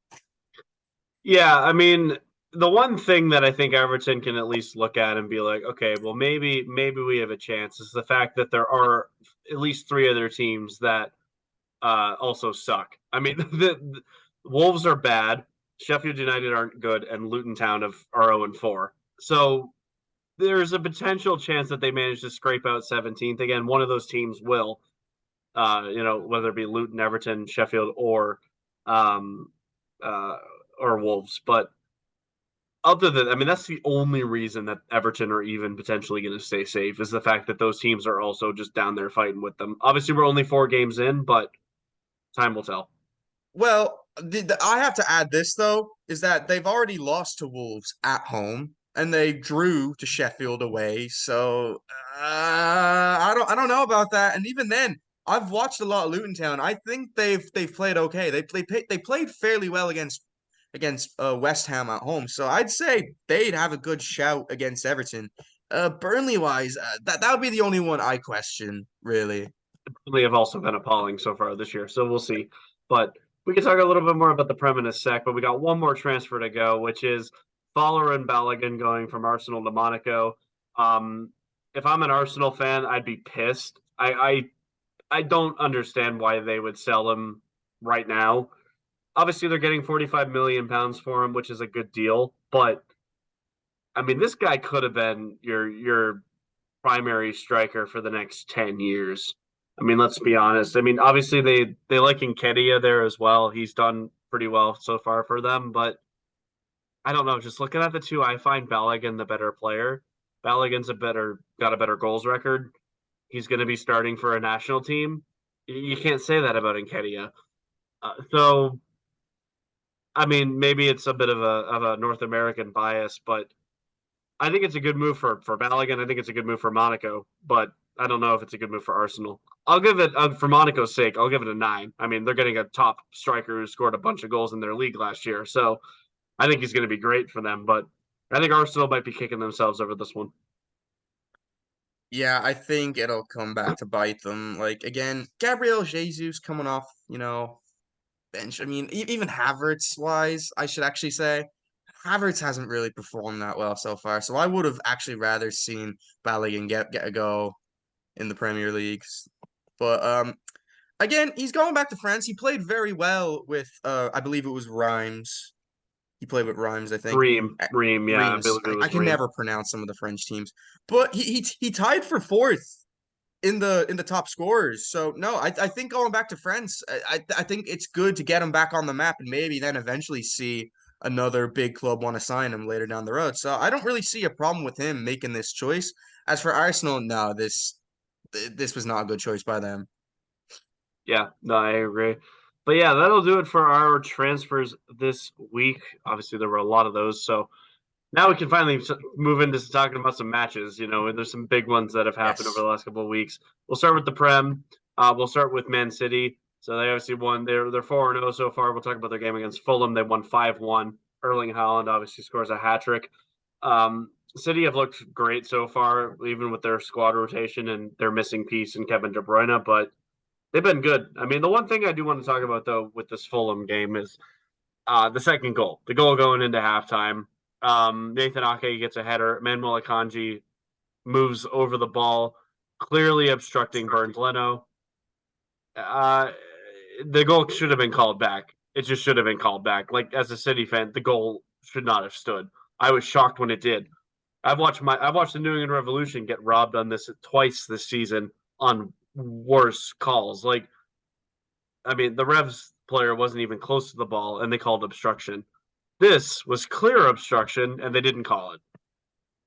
Yeah, I mean, the one thing that I think Everton can at least look at and be like, okay, well maybe we have a chance is the fact that there are at least three other teams that also suck. I mean, the Wolves are bad, Sheffield United aren't good, and Luton Town are 0-4. So there's a potential chance that they manage to scrape out 17th again. One of those teams will, whether it be Luton, Everton, Sheffield, um, uh, or Wolves. But other than, I mean, that's the only reason that Everton are even potentially going to stay safe is the fact that those teams are also just down there fighting with them. Obviously, we're only 4 games in, but time will tell. Well, I have to add this though, is that they've already lost to Wolves at home and they drew to Sheffield away. So I don't know about that. And even then, I've watched a lot of Luton Town. I think they've played okay. They played fairly well against West Ham at home. So I'd say they'd have a good shout against Everton. Burnley wise, that would be the only one I question really. They have also been appalling so far this year, so we'll see. But we can talk a little bit more about the Prem in a sec. But we got one more transfer to go, which is Fowler and Balogun going from Arsenal to Monaco. If I'm an Arsenal fan, I'd be pissed. I don't understand why they would sell him right now. Obviously, they're getting 45 million pounds for him, which is a good deal. But I mean, this guy could have been your primary striker for the next 10 years. I mean, let's be honest. I mean, obviously they like Nketiah there as well. He's done pretty well so far for them, but I don't know. Just looking at the two, I find Balogun the better player. Balogun's got a better goals record. He's going to be starting for a national team. You can't say that about Nketiah. So, I mean, maybe it's a bit of a North American bias, but I think it's a good move for Balogun. I think it's a good move for Monaco, but I don't know if it's a good move for Arsenal. I'll give it for Monaco's sake. I'll give it a 9. I mean, they're getting a top striker who scored a bunch of goals in their league last year, so I think he's going to be great for them. But I think Arsenal might be kicking themselves over this one. Yeah, I think it'll come back to bite them. Like again, Gabriel Jesus coming off, bench. I mean, even Havertz wise, I should actually say, Havertz hasn't really performed that well so far. So I would have actually rather seen Balogun get a go in the Premier Leagues. But again, he's going back to France. He played very well with I believe it was Reims. He played with Reims, I think. Ream, yeah, I Reims. believe it I was can Ream. never pronounce some of the French teams, but he tied for fourth in the top scorers. So no, I think going back to France, I think it's good to get him back on the map and maybe then eventually see another big club want to sign him later down the road. So I don't really see a problem with him making this choice. As for Arsenal, no, this was not a good choice by them. Yeah, no, I agree. But yeah, that'll do it for our transfers this week. Obviously, there were a lot of those. So now we can finally move into talking about some matches. And there's some big ones that have happened over Yes. the last couple of weeks. We'll start with the Prem. We'll start with Man City. So they obviously won. They're 4-0 so far. We'll talk about their game against Fulham. They won 5-1. Erling Haaland obviously scores a hat trick. City have looked great so far, even with their squad rotation and their missing piece in Kevin De Bruyne. But they've been good. I mean, the one thing I do want to talk about though with this Fulham game is the second goal. The goal going into halftime. Nathan Ake gets a header. Manuel Akanji moves over the ball, clearly obstructing Burns Leno. Uh, the goal should have been called back. It just should have been called back. Like as a City fan, the goal should not have stood. I was shocked when it did. I've watched the New England Revolution get robbed on this twice this season on worse calls. Like, I mean, the Revs player wasn't even close to the ball, and they called obstruction. This was clear obstruction, and they didn't call it.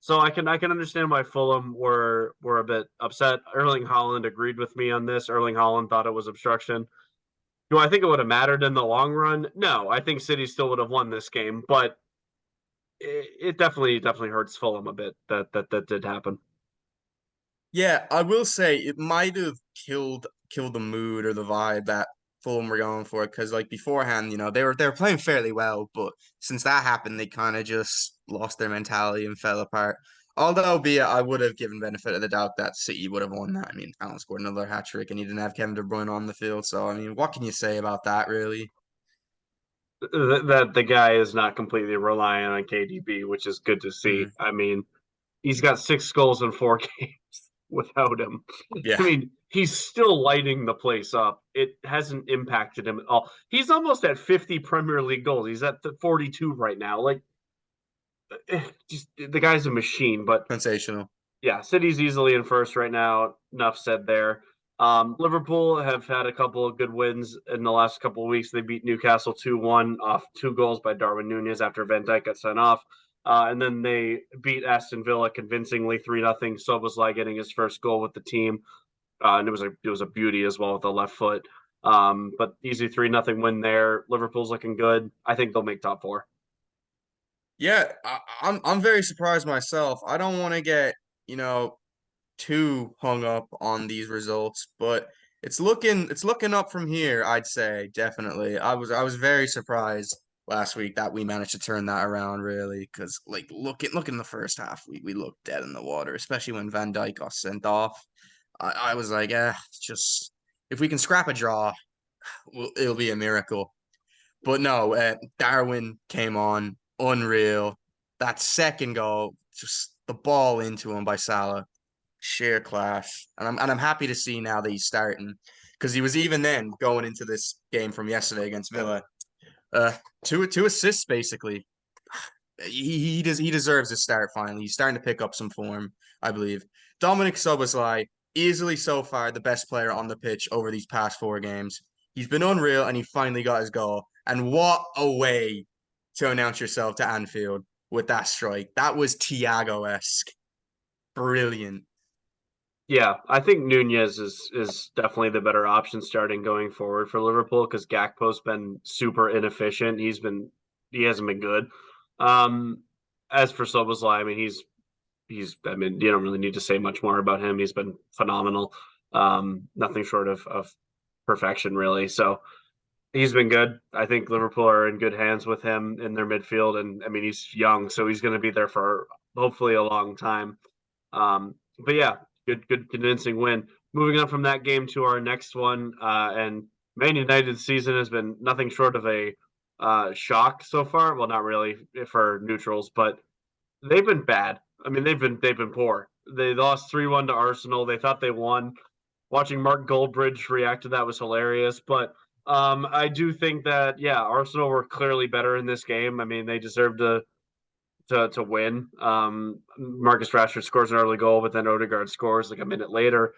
So I can understand why Fulham were a bit upset. Erling Haaland agreed with me on this. Erling Haaland thought it was obstruction. Do I think it would have mattered in the long run? No, I think City still would have won this game, but it definitely hurts Fulham a bit that did happen. Yeah, I will say it might have killed the mood or the vibe that Fulham were going for because like beforehand, they were playing fairly well, but since that happened, they kind of just lost their mentality and fell apart. Although, be it, I would have given benefit of the doubt that City would have won that. I mean, Alan scored another hat trick, and he didn't have Kevin De Bruyne on the field. So, I mean, what can you say about that, really? That the guy is not completely relying on KDB, which is good to see. Mm, I mean, he's got 6 goals in 4 games without him. I yeah, mean, he's still lighting the place up. It hasn't impacted him at all. He's almost at 50 Premier League goals. He's at 42 right now. Like, just the guy's a machine. But sensational. yeah, City's easily in first right now. Enough said there. Liverpool have had a couple of good wins in the last couple of weeks. They beat Newcastle 2-1 off 2 goals by Darwin Nunez after Van Dijk got sent off. And then they beat Aston Villa convincingly 3-0. Szoboszlai getting his first goal with the team. And it was a beauty as well with the left foot. But easy 3-0 win there. Liverpool's looking good. I think they'll make top four. Yeah, I'm very surprised myself. I don't want to get, you know, too hung up on these results, but it's looking up from here, I'd say, definitely. I was very surprised last week that we managed to turn that around really, because like look in the first half, we looked dead in the water, especially when Van Dijk got sent off. I was like, just if we can scrap a draw, it'll be a miracle. But no, Darwin came on unreal. That second goal, just the ball into him by Salah, sheer class. And I'm happy to see now that he's starting because he was even then going into this game from yesterday against Villa. Uh, two assists basically. He deserves a start finally. He's starting to pick up some form, I believe. Dominic Szoboszlai, easily so far the best player on the pitch over these past 4 games. He's been unreal and he finally got his goal. And what a way to announce yourself to Anfield with that strike. That was Thiago-esque. Brilliant. Yeah, I think Nunez is definitely the better option starting going forward for Liverpool because Gakpo's been super inefficient. He hasn't been good. Um, as for Szoboszlai, I mean he's I mean you don't really need to say much more about him. He's been phenomenal. Nothing short of perfection really. So he's been good. I think Liverpool are in good hands with him in their midfield, and I mean he's young, so he's going to be there for hopefully a long time. But yeah, good convincing win. Moving on from that game to our next one, and Man United's season has been nothing short of a shock so far. Well, not really for neutrals, but they've been bad. I mean, they've been poor. They lost 3-1 to Arsenal. They thought they won. Watching Mark Goldbridge react to that was hilarious. But I do think that yeah, Arsenal were clearly better in this game. I mean, they deserved to win. Marcus Rashford scores an early goal, but then Odegaard scores like a minute later.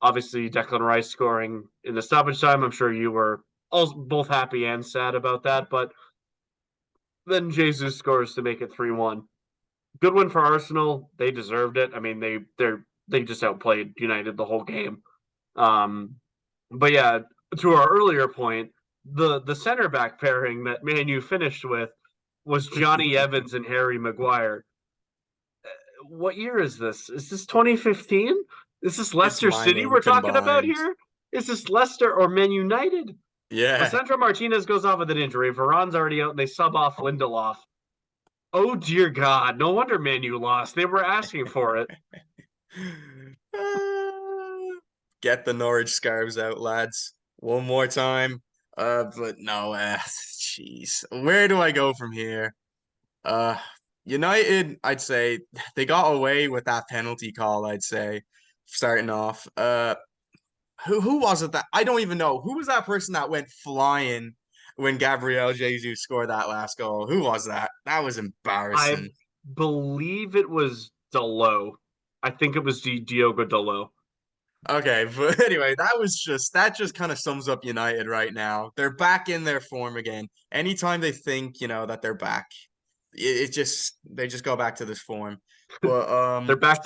Obviously, Declan Rice scoring in the stoppage time. I'm sure you were both happy and sad about that. But Then Jesus scores to make it 3-1. Good win for Arsenal. They deserved it. I mean, they just outplayed United the whole game. Um, but yeah, to our earlier point, the center back pairing that Man U finished with was Johnny Evans and Harry Maguire. What year is this? Is this 2015? Is this It's Leicester City mining we're talking about combined. here? Is this Leicester or Man United? Yeah. Lisandro Martinez goes off with an injury. Varane's already out, and they sub off Lindelof. Oh dear God! No wonder Man U lost. They were asking for it. Get the Norwich scarves out, lads. One more time. But no, jeez. Where do I go from here? Uh, United, I'd say they got away with that penalty call, I'd say, starting off. Who was it that I don't even know. Who was that person that went flying when Gabriel Jesus scored that last goal? Who was that? That was I embarrassing. believe it was Delo. I think it was Diogo Delo. Okay, but anyway, that just kind of sums up United right now. They're back in their form again. Anytime they think, that they're back, it just they just go back to this form. But They're back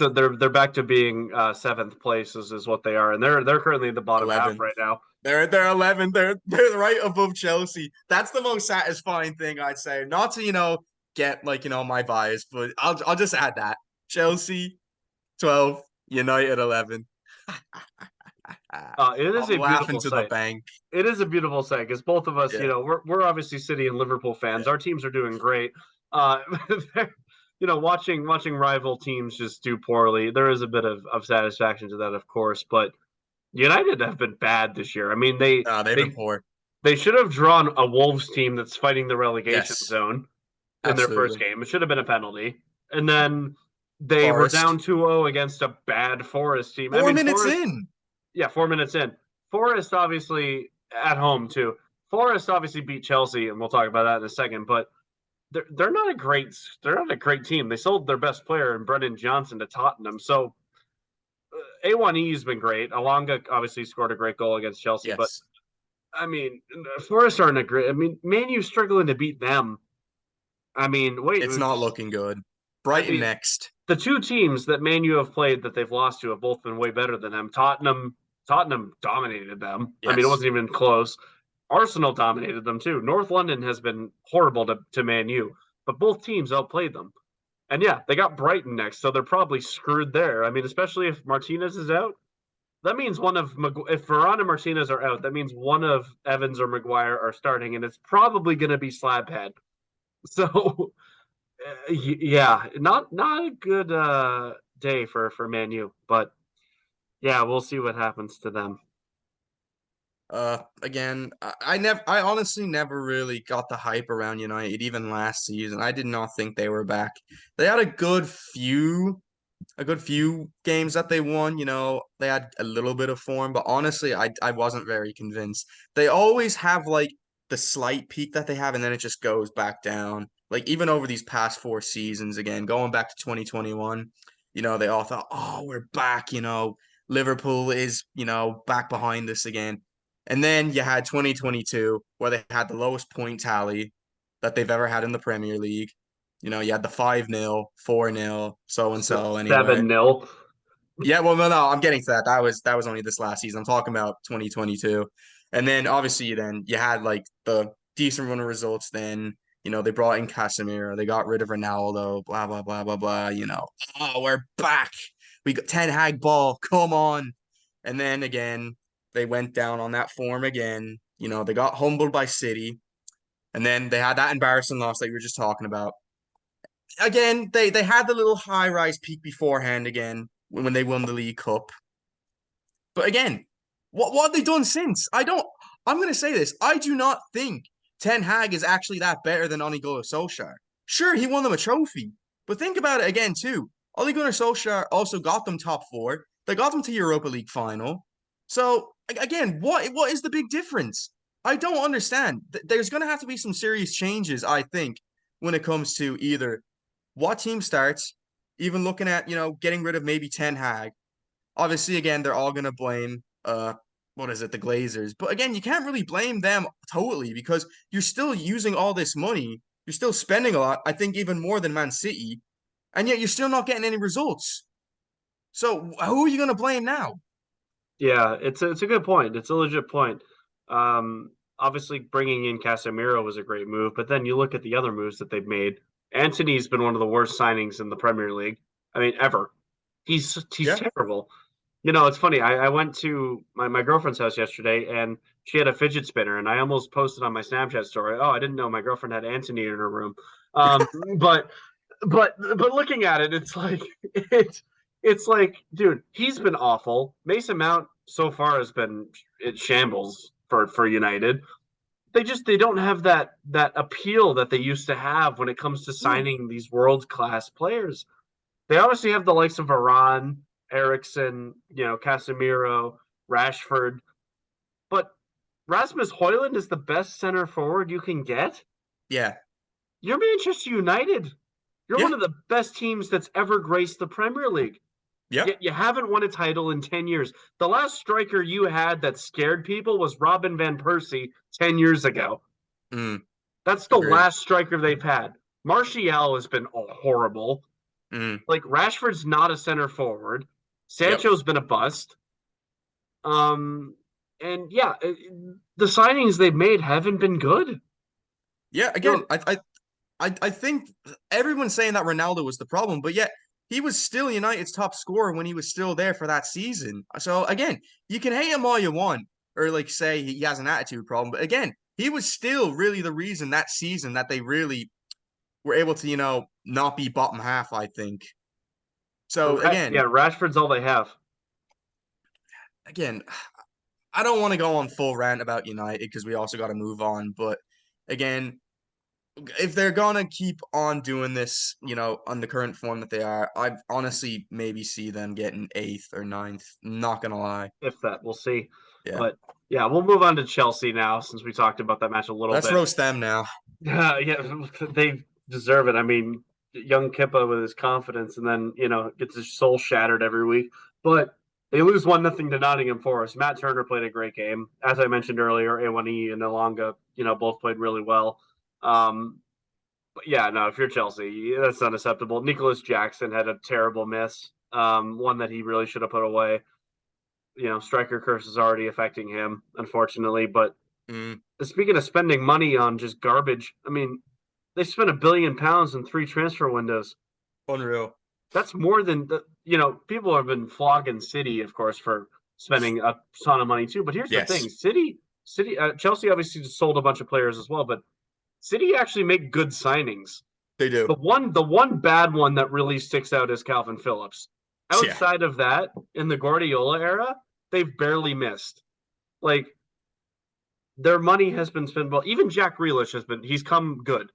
to being seventh place is what they are, and they're currently in the bottom half 11th. right now. They're 11. They're right above Chelsea. That's the most satisfying thing I'd say. Not to, get like, my bias, but I'll just add that. Chelsea 12, United 11. It is a I'm laughing beautiful to the sight. bank. It is a beautiful sight because both of us, Yeah. we're obviously City and Liverpool fans. Our teams are doing great. Uh, watching rival teams just do poorly, there is a bit of satisfaction to that, of course. But United have been bad this year. I mean, They've been they poor. they should have drawn a Wolves team that's fighting the relegation Yes, zone in their first absolutely. game. It should have been a penalty. And then they were Forest. down 2-0 against a bad Forest team. I Four mean, minutes Forest, in. yeah, 4 minutes in. Forest obviously at home too. Forest obviously beat Chelsea, and we'll talk about that in a second. But they're not a great team. They sold their best player in Brendan Johnson to Tottenham. So A1E has been great. Alonga obviously scored a great goal against Chelsea, but Yes. I mean, Forest aren't a great. I mean, Man U struggling to beat them. I mean, wait, It's not looking good. I Brighton mean, next. the two teams that Man U have played that they've lost to have both been way better than them. Tottenham dominated them. I mean, it Yes. wasn't even close. Arsenal dominated them too. North London has been horrible to Man U, but both teams outplayed them. And yeah, they got Brighton next, so they're probably screwed there. I mean, especially if Martinez is out, that means if Varane and Martinez are out, that means one of Evans or Maguire are starting, and it's probably going to be Slabhead. So yeah, not a good day for Man U, but yeah, we'll see what happens to them. Again, I honestly never really got the hype around United, even last season. I did not think they were back. They had a good few games that they won. They had a little bit of form, but honestly, I wasn't very convinced. They always have like the slight peak that they have, and then it just goes back down. Like even over these past 4 seasons, again, going back to 2021, they all thought, oh, we're back, Liverpool is, back behind us again. And then you had 2022, where they had the lowest point tally that they've ever had in the Premier League. You had the 5-0, 4-0, so and so anyway. 7-0. Yeah, well, no, I'm getting to that. That was only this last season. I'm talking about 2022. And then obviously then you had like the decent run of results then. They brought in Casemiro, they got rid of Ronaldo, blah, blah, blah, blah, blah. Oh, we're back. We got Ten Hag ball, come on. And then again, they went down on that form again. They got humbled by City. And then they had that embarrassing loss that you were just talking about. Again, they had the little high rise peak beforehand again when they won the League Cup. But again, what have they done since? I'm gonna say this. I do not think Ten Hag is actually that better than Ole Gunnar Solskjaer. Sure, he won them a trophy. But think about it again too. Ole Gunnar Solskjaer also got them top four. They got them to Europa League final. So again, what is the big difference? I don't understand. There's gonna have to be some serious changes, I think, when it comes to either what team starts, even looking at, getting rid of maybe Ten Hag. Obviously, again, they're all gonna blame what is it, the Glazers. But again, you can't really blame them totally because you're still using all this money You're still spending a lot. I think even more than Man City, and yet you're still not getting any results. So who are you going to blame now? Yeah, it's a good point. It's a legit point. Obviously, bringing in Casemiro was a great move, but then you look at the other moves that they've made. Antony's been one of the worst signings in the Premier League. I mean, ever. He's Yeah. terrible. You know, it's funny. I went to my girlfriend's house yesterday, and she had a fidget spinner, and I almost posted on my Snapchat story. Oh, I didn't know my girlfriend had Antony in her room. Um, but but looking at it, it's like it's like, dude, he's been awful. Mason Mount so far has been it shambles for United. They don't have that appeal that they used to have when it comes to No. signing these world class players. They obviously have the likes of Varane, Ericsson, Casemiro, Rashford, but Rasmus Højlund is the best center forward you can get. Yeah. You're Manchester United. You're one Yeah. of the best teams that's ever graced the Premier League. Yep. Yet you haven't won a title in 10 years. The last striker you had that scared people was Robin Van Persie 10 years ago. Mm, That's the agreed. last striker they've had. Martial has been horrible. Mm, Like, Rashford's not a center forward. yep. Sancho's been a bust. Um, and yeah, the signings they've made haven't been good. Yeah. You're Again, I think everyone's saying that Ronaldo was the problem, but yet he was still United's top scorer when he was still there for that season. So again, you can hate him all you want, or like say he has an attitude problem, but again, he was still really the reason that season that they really were able to, not be bottom half, I think. So yeah, again, Rashford's all they have. again, I don't want to go on full rant about United because we also got to move on, but again, if they're gonna keep on doing this, on the current form that they are, I honestly maybe see them getting eighth or ninth. Not gonna lie. If that, we'll see. Yeah. But yeah, we'll move on to Chelsea now since we talked about that match a little Let's bit. roast them now. Yeah, they deserve it. I mean, young Kippa with his confidence, and then gets his soul shattered every week. But they lose 1-0 to Nottingham Forest. Matt Turner played a great game, as I mentioned earlier. A1E and Elanga, both played really well. But yeah, no, if you're Chelsea, that's unacceptable. Nicholas Jackson had a terrible miss, one that he really should have put away. Striker curse is already affecting him, unfortunately. But Mm, speaking of spending money on just garbage, I mean, they spent £1 billion in 3 transfer windows. unreal. That's more than people have been flogging City, of course, for spending a ton of money too. But here's the thing: Yes, Chelsea obviously just sold a bunch of players as well, but City actually make good signings. they do. The one bad one that really sticks out is Calvin Phillips. Yeah. Outside of that, in the Guardiola era, they've barely missed. Like, their money has been spent well. Even Jack Grealish he's come good.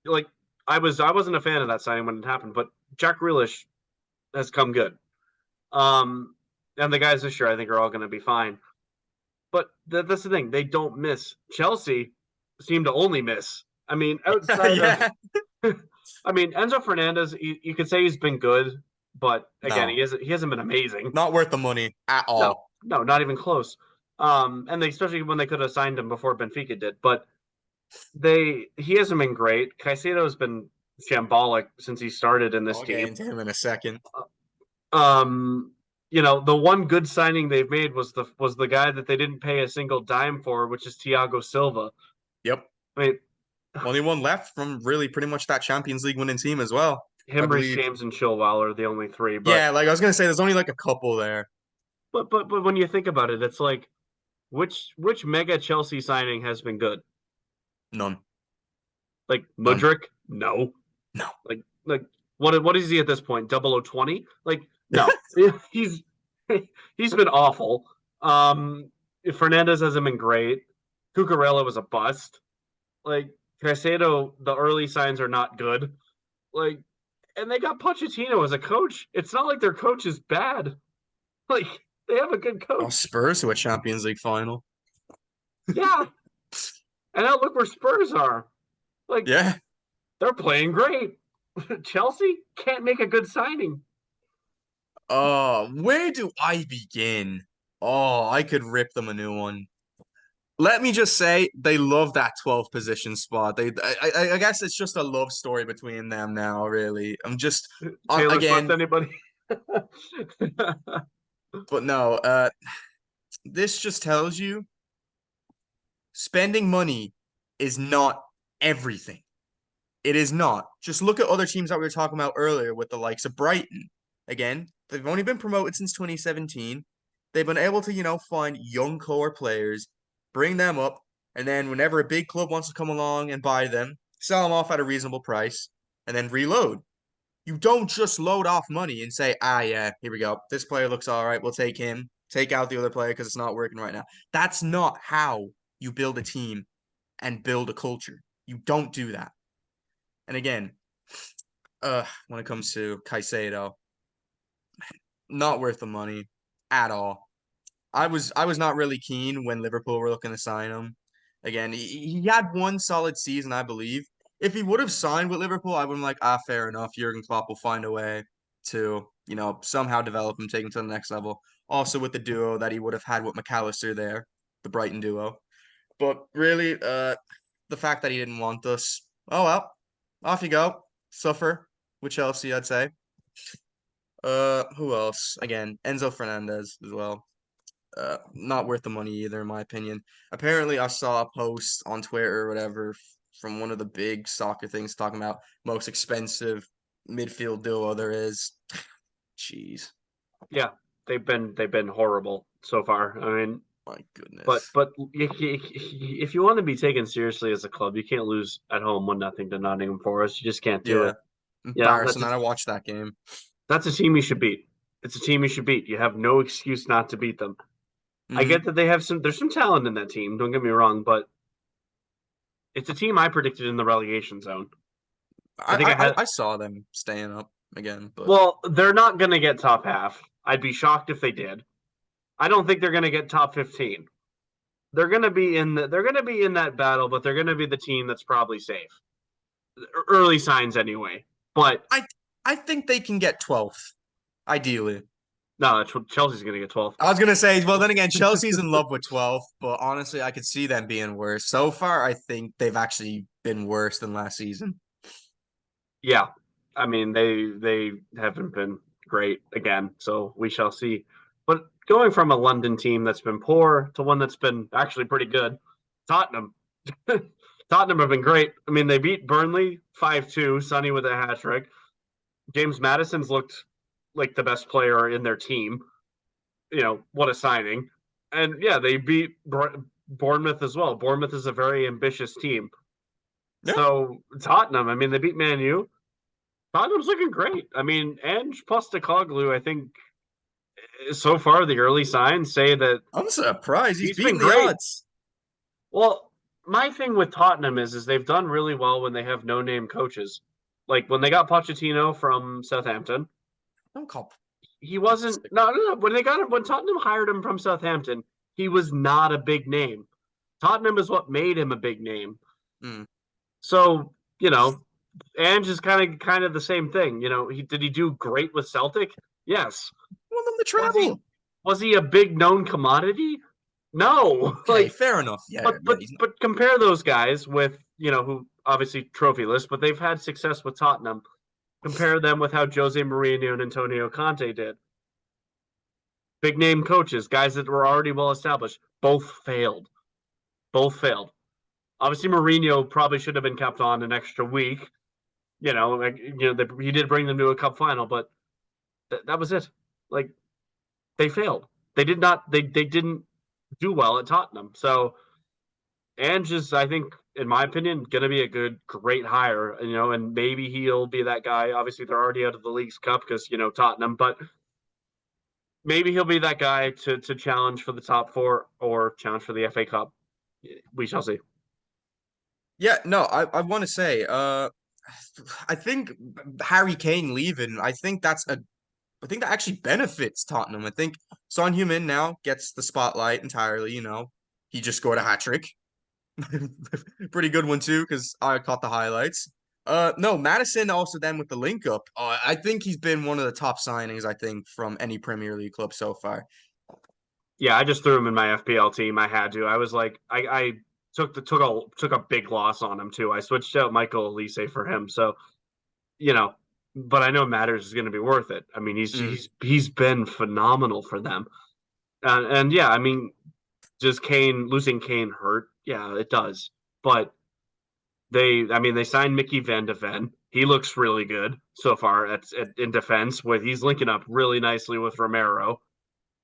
Like, I wasn't a fan of that signing when it happened, but Jack Grealish has come good. And the guys this year I think are all going to be fine. But that's the thing; they don't miss. Chelsea seem to only miss. I mean, outside of, Yeah. I mean, Enzo Fernandez, you could say he's been good, but again, No, he hasn't been amazing. not worth the money at No, all. no, not even close. And especially when they could have signed him before Benfica did, but he hasn't been great. Caicedo has been shambolic since he started in this I'll get team. into him in a second. Um, the one good signing they've made was the guy that they didn't pay a single dime for, which is Thiago Silva. Yep. I mean, Only one left from really pretty much that Champions League winning team as well, I him, Reece believe. James, and Chilwell are the only three. But Yeah, like I was gonna say, there's only like a couple there. but when you think about it, it's like which mega Chelsea signing has been good? None. Like None. Mudryk? No. No. Like what is he at this point? 0020? Like, no. he's he's been awful. Fernandez hasn't been great. Cucurella was a bust. Like, Caicedo, the early signs are not good. Like, and they got Pochettino as a coach. It's not like their coach is bad. Like, they have a good Oh, coach. Spurs to a Champions League final. Yeah. And now look where Spurs are. Like, Yeah. they're playing great. Chelsea can't make a good signing. Where do I begin? Oh, I could rip them a new one. let me just say they love that 12th position spot. I guess it's just a love story between them now, really. I'm just Taylor Swift, again, anybody? but no, this just tells you spending money is not everything. It is not. Just look at other teams that we were talking about earlier with the likes of Brighton. Again, they've only been promoted since 2017. They've been able to, find young core players, bring them up, and then whenever a big club wants to come along and buy them, sell them off at a reasonable price, and then reload. You don't just load off money and say, yeah, here we go. This player looks all right. We'll take him. Take out the other player because it's not working right now. That's not how you build a team and build a culture. You don't do that. And again, when it comes to Caicedo, not worth the money at all. I was not really keen when Liverpool were looking to sign him. Again, he had one solid season, I believe. If he would have signed with Liverpool, I would have been like, fair enough. Jurgen Klopp will find a way to, somehow develop him, take him to the next level. Also with the duo that he would have had with McAllister there, the Brighton duo. But really, the fact that he didn't want us, oh well, off you go. Suffer with Chelsea, I'd say. Who else? Again, Enzo Fernandez as well. Not worth the money either, in my opinion. Apparently, I saw a post on Twitter or whatever from one of the big soccer things talking about most expensive midfield duo there is. Jeez, Yeah, they've been horrible so far. I mean, my goodness. but if you want to be taken seriously as a club, you can't lose at home 1-0 to Nottingham Forest. You just can't do Yeah, it. embarrassing that I watched that game. That's a team you should beat. It's a team you should beat. You have no excuse not to beat them. I Hmm get that there's some talent in that team. Don't get me wrong, but it's a team I predicted in the relegation zone. I think I I had. I saw them staying up again, but Well, they're not going to get top half. I'd be shocked if they did. I don't think they're going to get top 15. They're going to be in that battle, but they're going to be the team that's probably safe. Early signs anyway. But I I think they can get 12th, ideally. no, Chelsea's going to get 12th. I was gonna say, well, then again, Chelsea's in love with 12th, but honestly, I could see them being worse. So far, I think they've actually been worse than last season. Yeah. I mean, they haven't been great again, so we shall see. But going from a London team that's been poor to one that's been actually pretty good, Tottenham. Tottenham have been great. I mean, they beat Burnley 5-2, Sonny with a hat trick. James Madison's looked like the best player in their team. What a signing. And yeah, they beat Bournemouth as well. Bournemouth is a very ambitious team. Yeah, So Tottenham, I mean, they beat Man U. Tottenham's looking great. I mean, Ange Postecoglou, I think so far the early signs say that I'm surprised he's he's been beating the great. odds. Well, my thing with Tottenham is they've done really well when they have no name coaches. Like when they got Pochettino from Southampton, Don't call. he wasn't no. When Tottenham hired him from Southampton, he was not a big name. Tottenham is what made him a big name. Mm. So, Ange is kind of the same thing. Did he do great with Celtic? Yes. Want them to Was he travel. was he a big known commodity? No. Okay, fair enough. Yeah, but yeah. but but compare those guys with, who obviously trophyless, but they've had success with Tottenham. Compare them with how Jose Mourinho and Antonio Conte did. Big name coaches, guys that were already well established, both failed. Both failed. Obviously, Mourinho probably should have been kept on an extra week. He did bring them to a cup final, but that was it. Like they failed. They did not. They didn't do well at Tottenham. So Ange is, I think, in my opinion, going to be a great hire. And maybe he'll be that guy. Obviously, they're already out of the League's Cup because Tottenham, but maybe he'll be that guy to challenge for the top four or challenge for the FA Cup. We shall see. Yeah, no, I want to say, I think Harry Kane leaving, I think that actually benefits Tottenham. I think Son Heung-min now gets the spotlight entirely, He just scored a hat trick. Pretty good one too, because I caught the highlights. No, Madison also then with the link up. I think he's been one of the top signings, I think, from any Premier League club so far. Yeah, I just threw him in my FPL team. I had to. I was like, I took a big loss on him too. I switched out Michael Elise for him. So you know, but I know Matters is going to be worth it. I mean, Mm. he's been phenomenal for them. And yeah, I mean, does Kane losing Kane hurt? Yeah, it does. But I mean, they signed Mickey Van de Ven. He looks really good so far in defense. With he's linking up really nicely with Romero.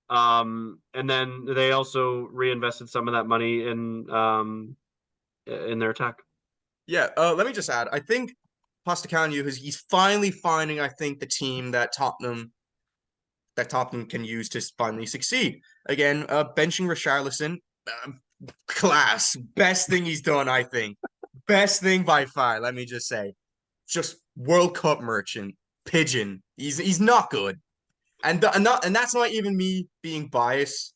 And then they also reinvested some of that money in their attack. Yeah, let me just add. I think Postacoglu he's finally finding, I think, the team that Tottenham can use to finally succeed. Again, benching Richarlison, uh, class, best thing he's done, I think, best thing by far. Let me just say, just World Cup merchant, pigeon. He's not good, and that's not even me being biased.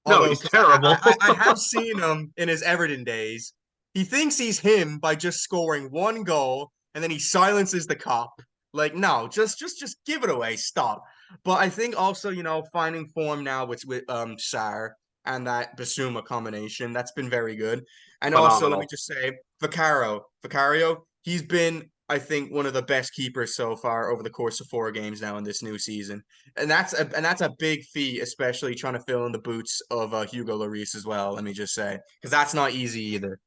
No, Although, he's because terrible. I have seen him in his Everton days, he thinks he's him by just scoring one goal and then he silences the cop. Like, no, just give it away. Stop. But I think also, finding form now with Sar and that Basuma combination, that's been very good. And also, let me Phenomenal. just say, Vicario, he's been, I think, one of the best keepers so far over the course of 4 games now in this new season. And that's a big feat, especially trying to fill in the boots of Hugo Lloris as well. Let me just say, because that's not easy either.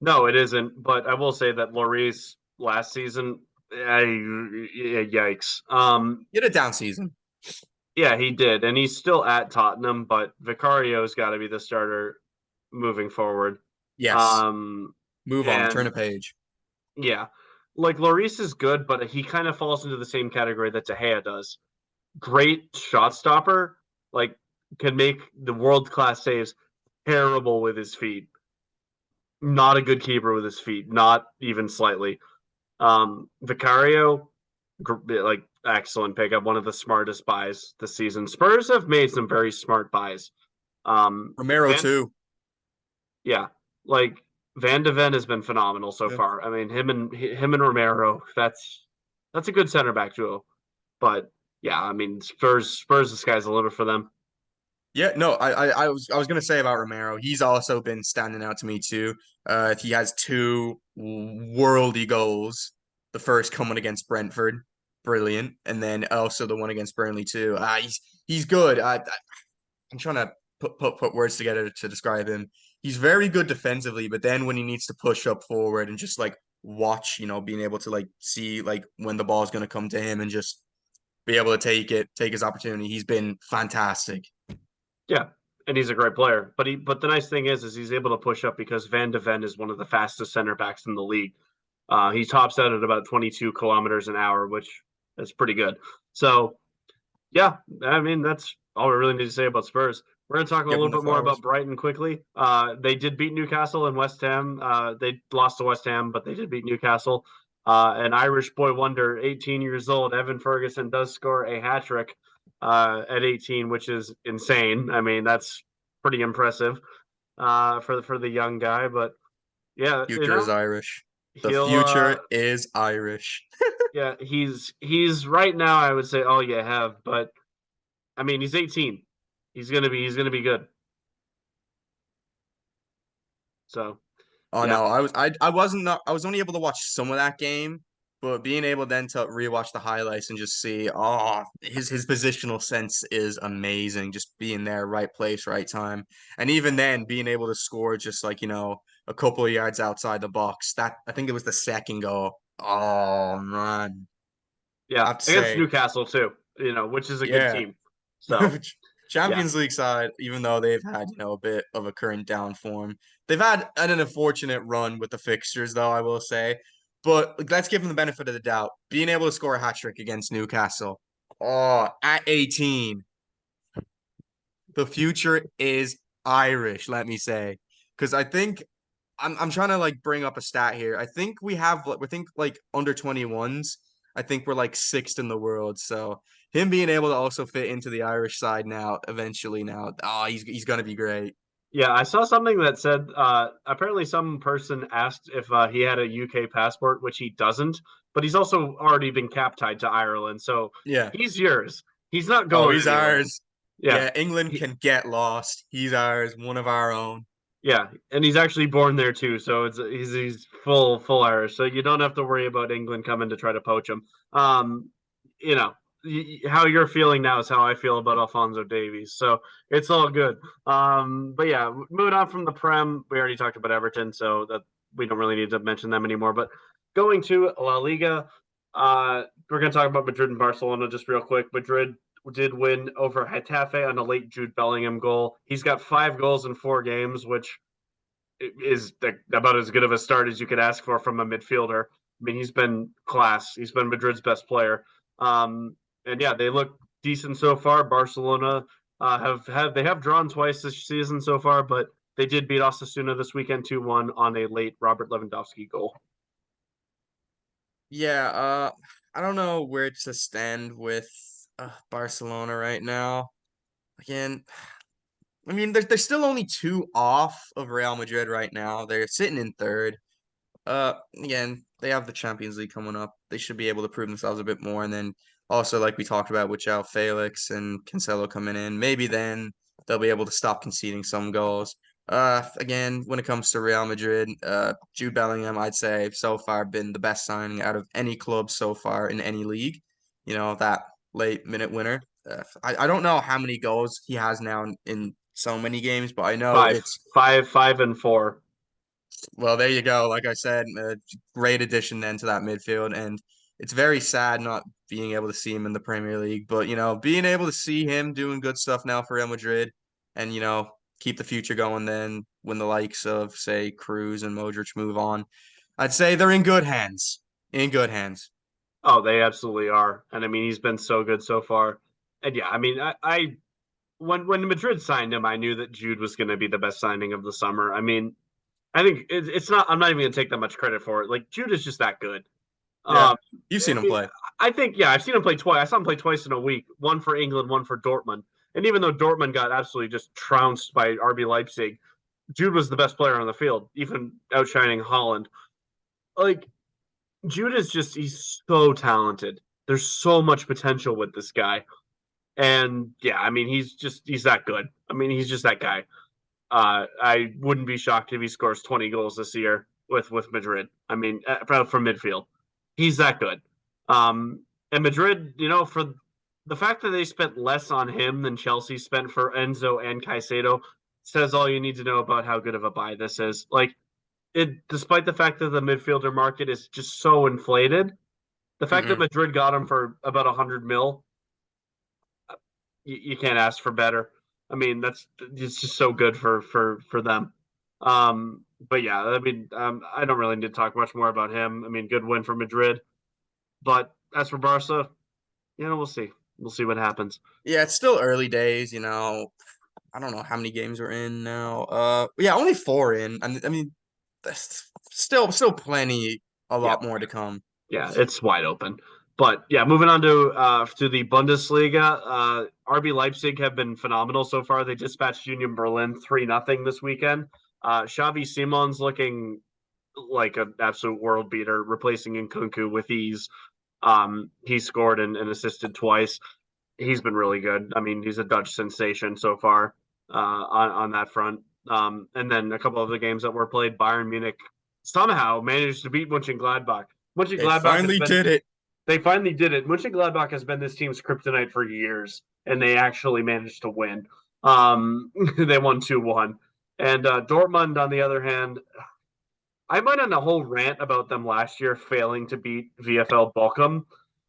No, it isn't. But I will say that Lloris last season, yikes. He had a down season. Yeah, he did, and he's still at Tottenham, but Vicario's got to be the starter moving forward. Yes. Um, Move on. Turn a and page. yeah, like Lloris is good, but he kind of falls into the same category that De Gea does. Great shot stopper, like can make the world class saves. Terrible with his feet. Not a good keeper with his feet, not even slightly. Vicario, like excellent pickup, one of the smartest buys this season. Spurs have made some very smart buys. Romero Van, too. yeah, like Van de Ven has been phenomenal so Yeah. far. I mean, him and Romero, that's a good center back duo. But yeah, I mean, Spurs, the sky's the limit for them. Yeah, no, I was gonna say about Romero. He's also been standing out to me too. He has two worldy goals. The first coming against Brentford, brilliant, and then also the one against Burnley too. He's good. I'm trying to put words together to describe him. He's very good defensively, but then when he needs to push up forward and just like watch, being able to like see like when the ball's gonna come to him and just be able to take his opportunity. He's been fantastic. Yeah, and he's a great player. But the nice thing is he's able to push up because Van de Ven is one of the fastest center backs in the league. He tops out at about 22 kilometers an hour, which is pretty good. So yeah, I mean that's all we really need to say about Spurs. We're going to talk a Give little him the bit more about flowers. Brighton quickly. They did beat Newcastle and West Ham. They lost to West Ham, but they did beat Newcastle. An Irish boy wonder, 18 years old, Evan Ferguson does score a hat trick at 18, which is insane. I mean, that's pretty impressive for the young guy. But yeah, Future is Irish. The he'll future is Irish. yeah, he's right now. I would say, oh yeah, have, but I mean, he's 18. He's gonna be good. So Oh yeah, no, I wasn't not I was only able to watch some of that game, but being able then to rewatch the highlights and just see, his positional sense is amazing. Just being there, right place, right time, and even then being able to score just like a couple of yards outside the box. That I think it was the second goal. Oh man, I yeah, have to against say, Newcastle too. Which is a good yeah. team. So yeah, Champions League side, even though they've had, a bit of a current down form, they've had an unfortunate run with the fixtures, though, I will say. But like, let's give them the benefit of the doubt. Being able to score a hat trick against Newcastle, at 18, the future is Irish, let me say. Because I think I'm trying to like bring up a stat here. I think we think like under 21s. I think we're like sixth in the world. So him being able to also fit into the Irish side now, eventually now, he's gonna be great. yeah. I saw something that said apparently some person asked if he had a UK passport, which he doesn't, but he's also already been cap tied to Ireland, so Yeah. he's yours. He's not Oh, going he's anywhere. ours. Yeah. Yeah, England He, can get lost. He's ours, one of our own. yeah, and he's actually born there too, so he's full Irish, so you don't have to worry about England coming to try to poach him. Um, you know, how you're feeling now is how I feel about Alfonso Davies, so it's all good. But yeah, moving on from the Prem, we already talked about Everton, so that we don't really need to mention them anymore. But going to La Liga, we're going to talk about Madrid and Barcelona just real quick. Madrid did win over Getafe on a late Jude Bellingham goal. He's got 5 goals in 4 games, which is about as good of a start as you could ask for from a midfielder. I mean, he's been class. He's been Madrid's best player. And yeah, they look decent so far. Barcelona have drawn twice this season so far, but they did beat Osasuna this weekend 2-1 on a late Robert Lewandowski goal. Yeah, I don't know where to stand with Barcelona right now. Again, I mean, they're still only 2 off of Real Madrid right now. They're sitting in third. Again, they have the Champions League coming up. They should be able to prove themselves a bit more. And then also, like we talked about with João Felix and Cancelo coming in, maybe then they'll be able to stop conceding some goals. Again, when it comes to Real Madrid, Jude Bellingham, I'd say so far been the best signing out of any club so far in any league. You know, that late minute winner. I don't know how many goals he has now in so many games, but I know Five, it's five, and four. well, there you go. Like I said, a great addition then to that midfield, and it's very sad not being able to see him in the Premier League. But being able to see him doing good stuff now for Real Madrid, and keep the future going. Then when the likes of say Cruz and Modric move on, I'd say they're in good hands. In good hands. Oh, they absolutely are. And I mean, he's been so good so far. And yeah, I mean, I when Madrid signed him, I knew that Jude was going to be the best signing of the summer. I mean, I think it's not. I'm not even going to take that much credit for it. Like Jude is just that good. Yeah, Um, you've seen I him mean, play. I think yeah, I've seen him play twice. I saw him play twice in a week. One for England, one for Dortmund. And even though Dortmund got absolutely just trounced by RB Leipzig, Jude was the best player on the field, even outshining Holland. Like Jude is he's so talented. There's so much potential with this guy. And yeah, I mean he's that good. I mean he's just that guy. I wouldn't be shocked if he scores 20 goals this year with Madrid. I mean, from midfield, he's that good. And Madrid, for the fact that they spent less on him than Chelsea spent for Enzo and Caicedo, says all you need to know about how good of a buy this is. Like despite the fact that the midfielder market is just so inflated, the fact that Mm-mm. Madrid got him for about 100 mil, you can't ask for better. I mean, that's it's just so good for them. But yeah, I mean, I don't really need to talk much more about him. I mean, good win for Madrid. But as for Barca, we'll see. We'll see what happens. Yeah, it's still early days. I don't know how many games we're in now. Yeah, only 4 in. I mean, that's still plenty, a Yeah, lot more to come. yeah, it's wide open. But yeah, moving on to the Bundesliga, RB Leipzig have been phenomenal so far. They dispatched Union Berlin 3-0 this weekend. Xavi Simon's looking like an absolute world beater, replacing Nkunku with ease. He scored and assisted twice. He's been really good. I mean, he's a Dutch sensation so far on that front. And then a couple of the games that were played, Bayern Munich somehow managed to beat Mönchengladbach. They Mönchengladbach has finally been did it. they finally did it. Mönchengladbach has been this team's kryptonite for years, and they actually managed to win. They won 2-1. And Dortmund, on the other hand, I went on a whole rant about them last year failing to beat VFL Bochum. And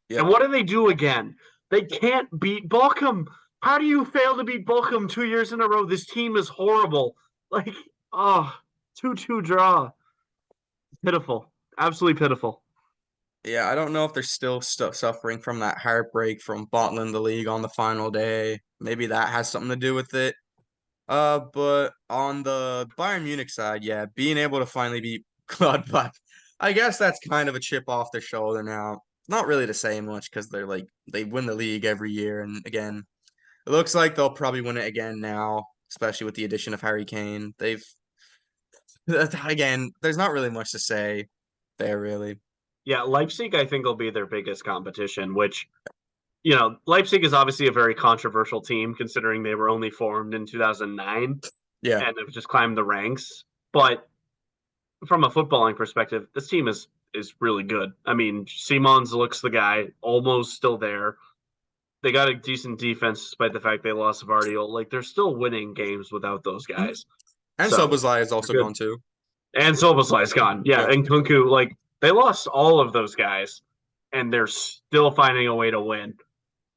Yep. what do they do again? They can't beat Bochum. How do you fail to beat Bochum 2 years in a row? This team is horrible. Like, oh, 2-2 draw. Pitiful. Absolutely pitiful. Yeah, I don't know if they're still suffering from that heartbreak from bottling the league on the final day. Maybe that has something to do with it. But on the Bayern Munich side, yeah, being able to finally beat Gladbach, I guess that's kind of a chip off their shoulder now. Not really to say much because they're like they win the league every year, and again, it looks like they'll probably win it again now, especially with the addition of Harry Kane. They've again, there's not really much to say there, really. Yeah, Leipzig, I think, will be their biggest competition, which Leipzig is obviously a very controversial team considering they were only formed in 2009 Yeah. and have just climbed the ranks. But from a footballing perspective, this team is really good. I mean, Simons looks the guy, almost still there. They got a decent defense despite the fact they lost Vardio. Like they're still winning games without those Mhm. guys. And So Sobozlai is they're also good. gone too. And Soboslai's gone. Yeah, Yeah. and Kunku, like they lost all of those guys, and they're still finding a way to win.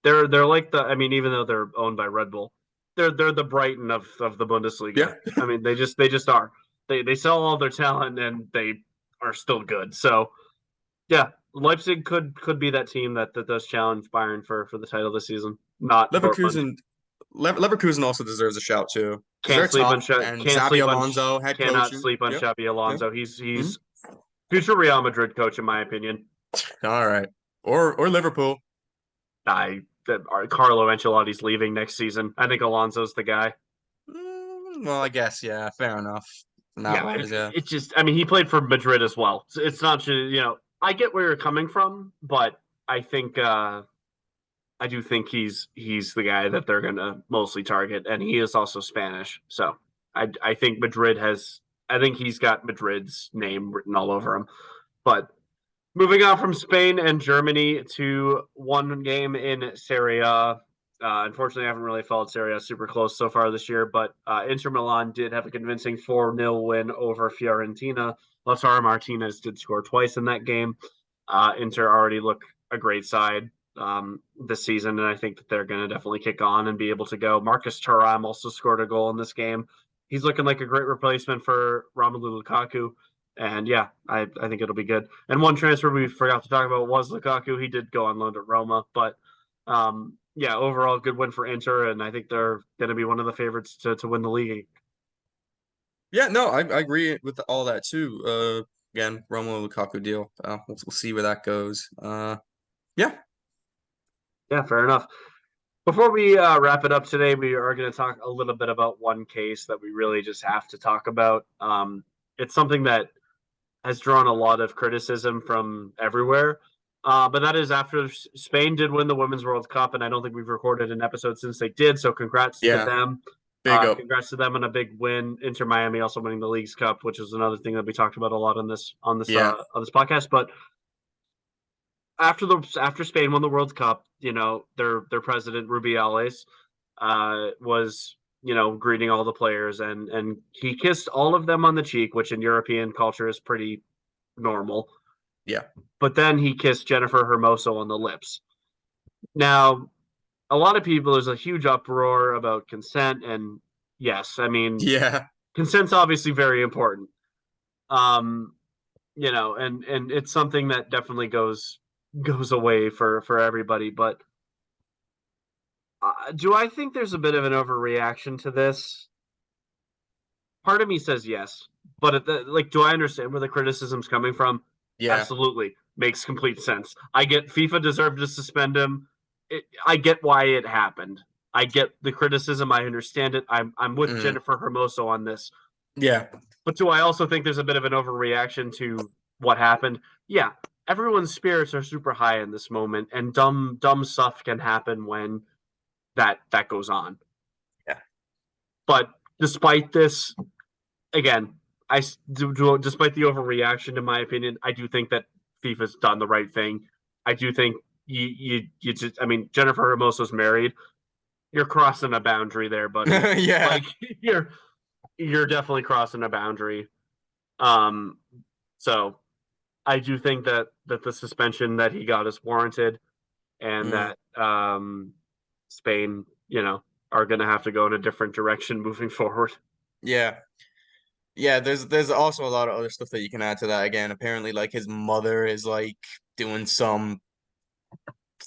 They're like the I mean, even though they're owned by Red Bull, they're the Brighton of the Bundesliga. Yeah. I mean, they just are. They sell all their talent and they are still good. So yeah, Leipzig could be that team that does challenge Bayern for the title this season. Not Dortmund. Leverkusen Leverkusen also deserves a shout too. Because Can't they're sleep on top and can't Xabi sleep on Alonso, head cannot coach. sleep on Yep. Xabi Yep. Alonso. He's Mhm. he's future Real Madrid coach in my opinion. All right. Or Liverpool. I that Carlo Ancelotti's leaving next season. I think Alonso's the guy. Well, I guess, yeah, fair enough. That Yeah, wise, yeah. it's just I mean he played for Madrid as well. So it's not just I get where you're coming from, but I think I do think he's the guy that they're gonna mostly target, and he is also Spanish. So I think Madrid has I think he's got Madrid's name written all over him. But moving on from Spain and Germany to one game in Serie A. Unfortunately, I haven't really followed Serie A super close so far this year, but Inter Milan did have a convincing 4-0 win over Fiorentina. Lautaro Martinez did score twice in that game. Inter already look a great side this season, and I think that they're going to definitely kick on and be able to go. Marcus Thuram also scored a goal in this game. He's looking like a great replacement for Romelu Lukaku. And yeah, I think it'll be good. And one transfer we forgot to talk about was Lukaku. He did go on loan to Roma, but yeah, overall good win for Inter, and I think they're going to be one of the favorites to win the league. Yeah, no, I agree with all that too. Again, Romelu Lukaku deal. We'll see where that goes. Yeah. Yeah, fair enough. Before we wrap it up today, we are going to talk a little bit about one case that we really just have to talk about. It's something that has drawn a lot of criticism from everywhere. But that is after Spain did win the Women's World Cup, and I don't think we've recorded an episode since they did. So congrats to Yeah. them. Big up. Congrats to them on a big win. Inter Miami also winning the Leagues Cup, which is another thing that we talked about a lot Yeah. on this podcast. But after Spain won the World Cup, their president Rubiales was greeting all the players and he kissed all of them on the cheek, which in European culture is pretty normal. Yeah. But then he kissed Jennifer Hermoso on the lips. Now, a lot of people, there's a huge uproar about consent, and yes, I mean, Yeah. consent's obviously very important. Um, and it's something that definitely goes away for everybody. But do I think there's a bit of an overreaction to this? Part of me says yes, but do I understand where the criticism's coming from? Yeah. Absolutely, makes complete sense. I get FIFA deserved to suspend him. I get why it happened. I get the criticism. I understand it. I'm with Mhm. Jennifer Hermoso on this. Yeah. But do I also think there's a bit of an overreaction to what happened? Yeah, everyone's spirits are super high in this moment, and dumb stuff can happen when that goes on. Yeah. But despite this, again, despite the overreaction, in my opinion, I do think that FIFA's done the right thing. I do think you just, I mean, Jennifer Hermoso's married. You're crossing a boundary there, buddy. Yeah. Like you're definitely crossing a boundary. Um, so I do think that the suspension that he got is warranted, and Mm. that Spain, are going to have to go in a different direction moving forward. Yeah. Yeah, there's also a lot of other stuff that you can add to that. Again, apparently like his mother is like doing some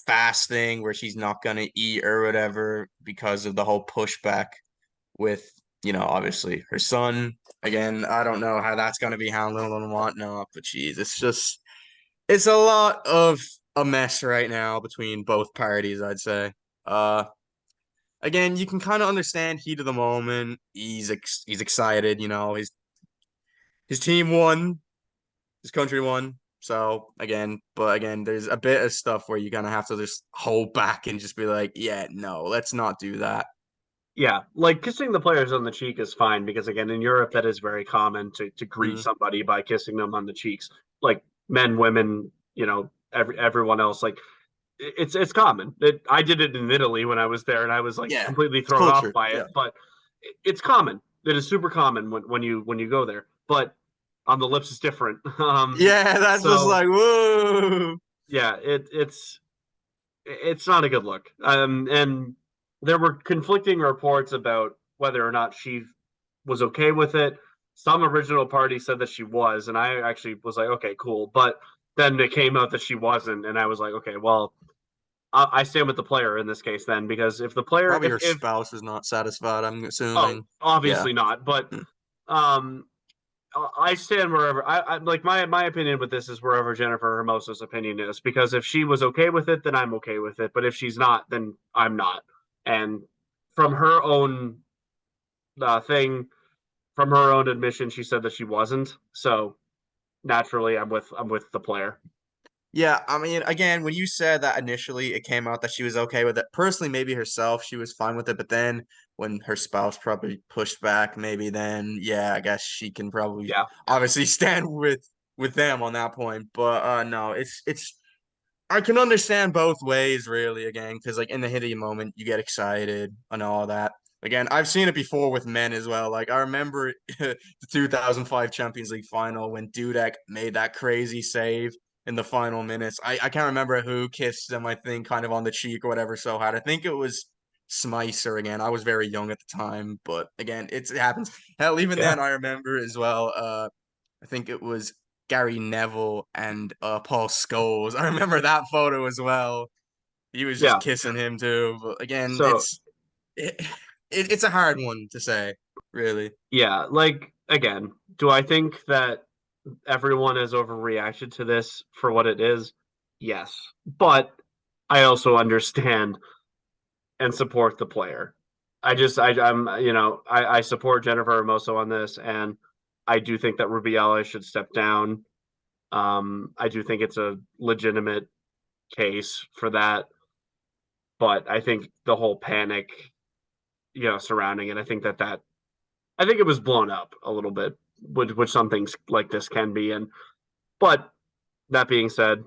fasting where she's not gonna eat or whatever because of the whole pushback with, obviously her son. Again, I don't know how that's gonna be handled and whatnot, but geez, it's a lot of a mess right now between both parties, I'd say. Uh Again, you can kind of understand heat of the moment. He's excited, his team won, his country won. So but again, there's a bit of stuff where you're gonna have to just hold back and just be like, yeah, no, let's not do that. Yeah, like kissing the players on the cheek is fine because again, in Europe that is very common to greet Mhm. somebody by kissing them on the cheeks. Like men, women, everyone else. Like it's common. I did it in Italy when I was there, and I was like Yeah, completely it's thrown off culture. by Yeah. it. But it's common. It is super common when you go there. But on the lips is different. Yeah, that's just So like whoa. yeah, it's not a good look. And there were conflicting reports about whether or not she was okay with it. Some original party said that she was, and I actually was like, okay, cool. But then it came out that she wasn't, and I was like, okay, well, I stand with the player in this case then, because if the player, Probably her if spouse is not satisfied, I'm oh, assuming. Yeah. obviously not, but Mm. um, I stand wherever I like my opinion with this is wherever Jennifer Hermoso's opinion is, because if she was okay with it, then I'm okay with it. But if she's not, then I'm not. And from her own thing, from her own admission, she said that she wasn't. So naturally, I'm with the player. Yeah, I mean, again, when you said that initially it came out that she was okay with it, personally, maybe herself, she was fine with it, but then when her spouse probably pushed back, maybe then, yeah, I guess she can probably Yeah, obviously stand with them on that point. But no, it's I can understand both ways really again, because like in the heat of the moment, you get excited and all that. Again, I've seen it before with men as well. Like I remember the 2005 Champions League final when Dudek made that crazy save in the final minutes. I can't remember who kissed him, I think, kind of on the cheek or whatever so hard. I think it was Smicer again. I was very young at the time, but again, it happens. Hell, even yeah, then I remember as well, I think it was Gary Neville and Paul Scholes. I remember that photo as well. He was just yeah. kissing him too. But again, So it, it's a hard one to say, really. yeah, like again, do I think that everyone has overreacted to this for what it is? Yes, but I also understand and support the player. I support Jennifer Hermoso on this, and I do think that Rubiales should step down. I do think it's a legitimate case for that, but I think the whole panic, surrounding it, I think it was blown up a little bit, which some things like this can be. And but that being said,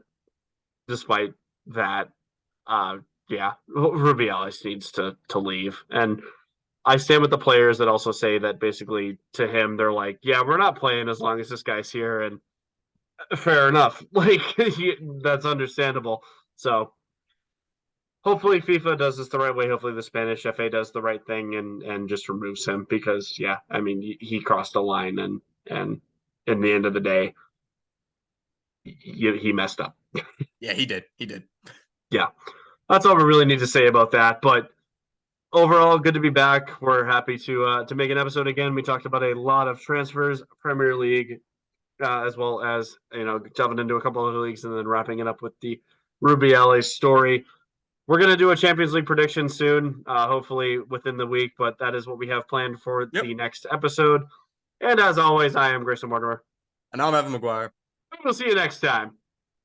despite that, uh, yeah, Rubiales needs to leave, and I stand with the players that also say that basically to him, they're like, yeah, we're not playing as long as this guy's here. And fair enough. Like, that's understandable. So hopefully FIFA does this the right way. Hopefully the Spanish FA does the right thing and just removes him because, yeah, I mean, he crossed a line and in the end of the day, he messed up. Yeah, he did. He did. Yeah. That's all we really need to say about that. But overall, good to be back. We're happy to make an episode again. We talked about a lot of transfers, Premier League, as well as delving into a couple of other leagues, and then wrapping it up with the Rubiales story. We're gonna do a Champions League prediction soon, hopefully within the week. But that is what we have planned for Yep. the next episode. And as always, I am Grayson Mortimer. And I'm Evan McGuire. We'll see you next time.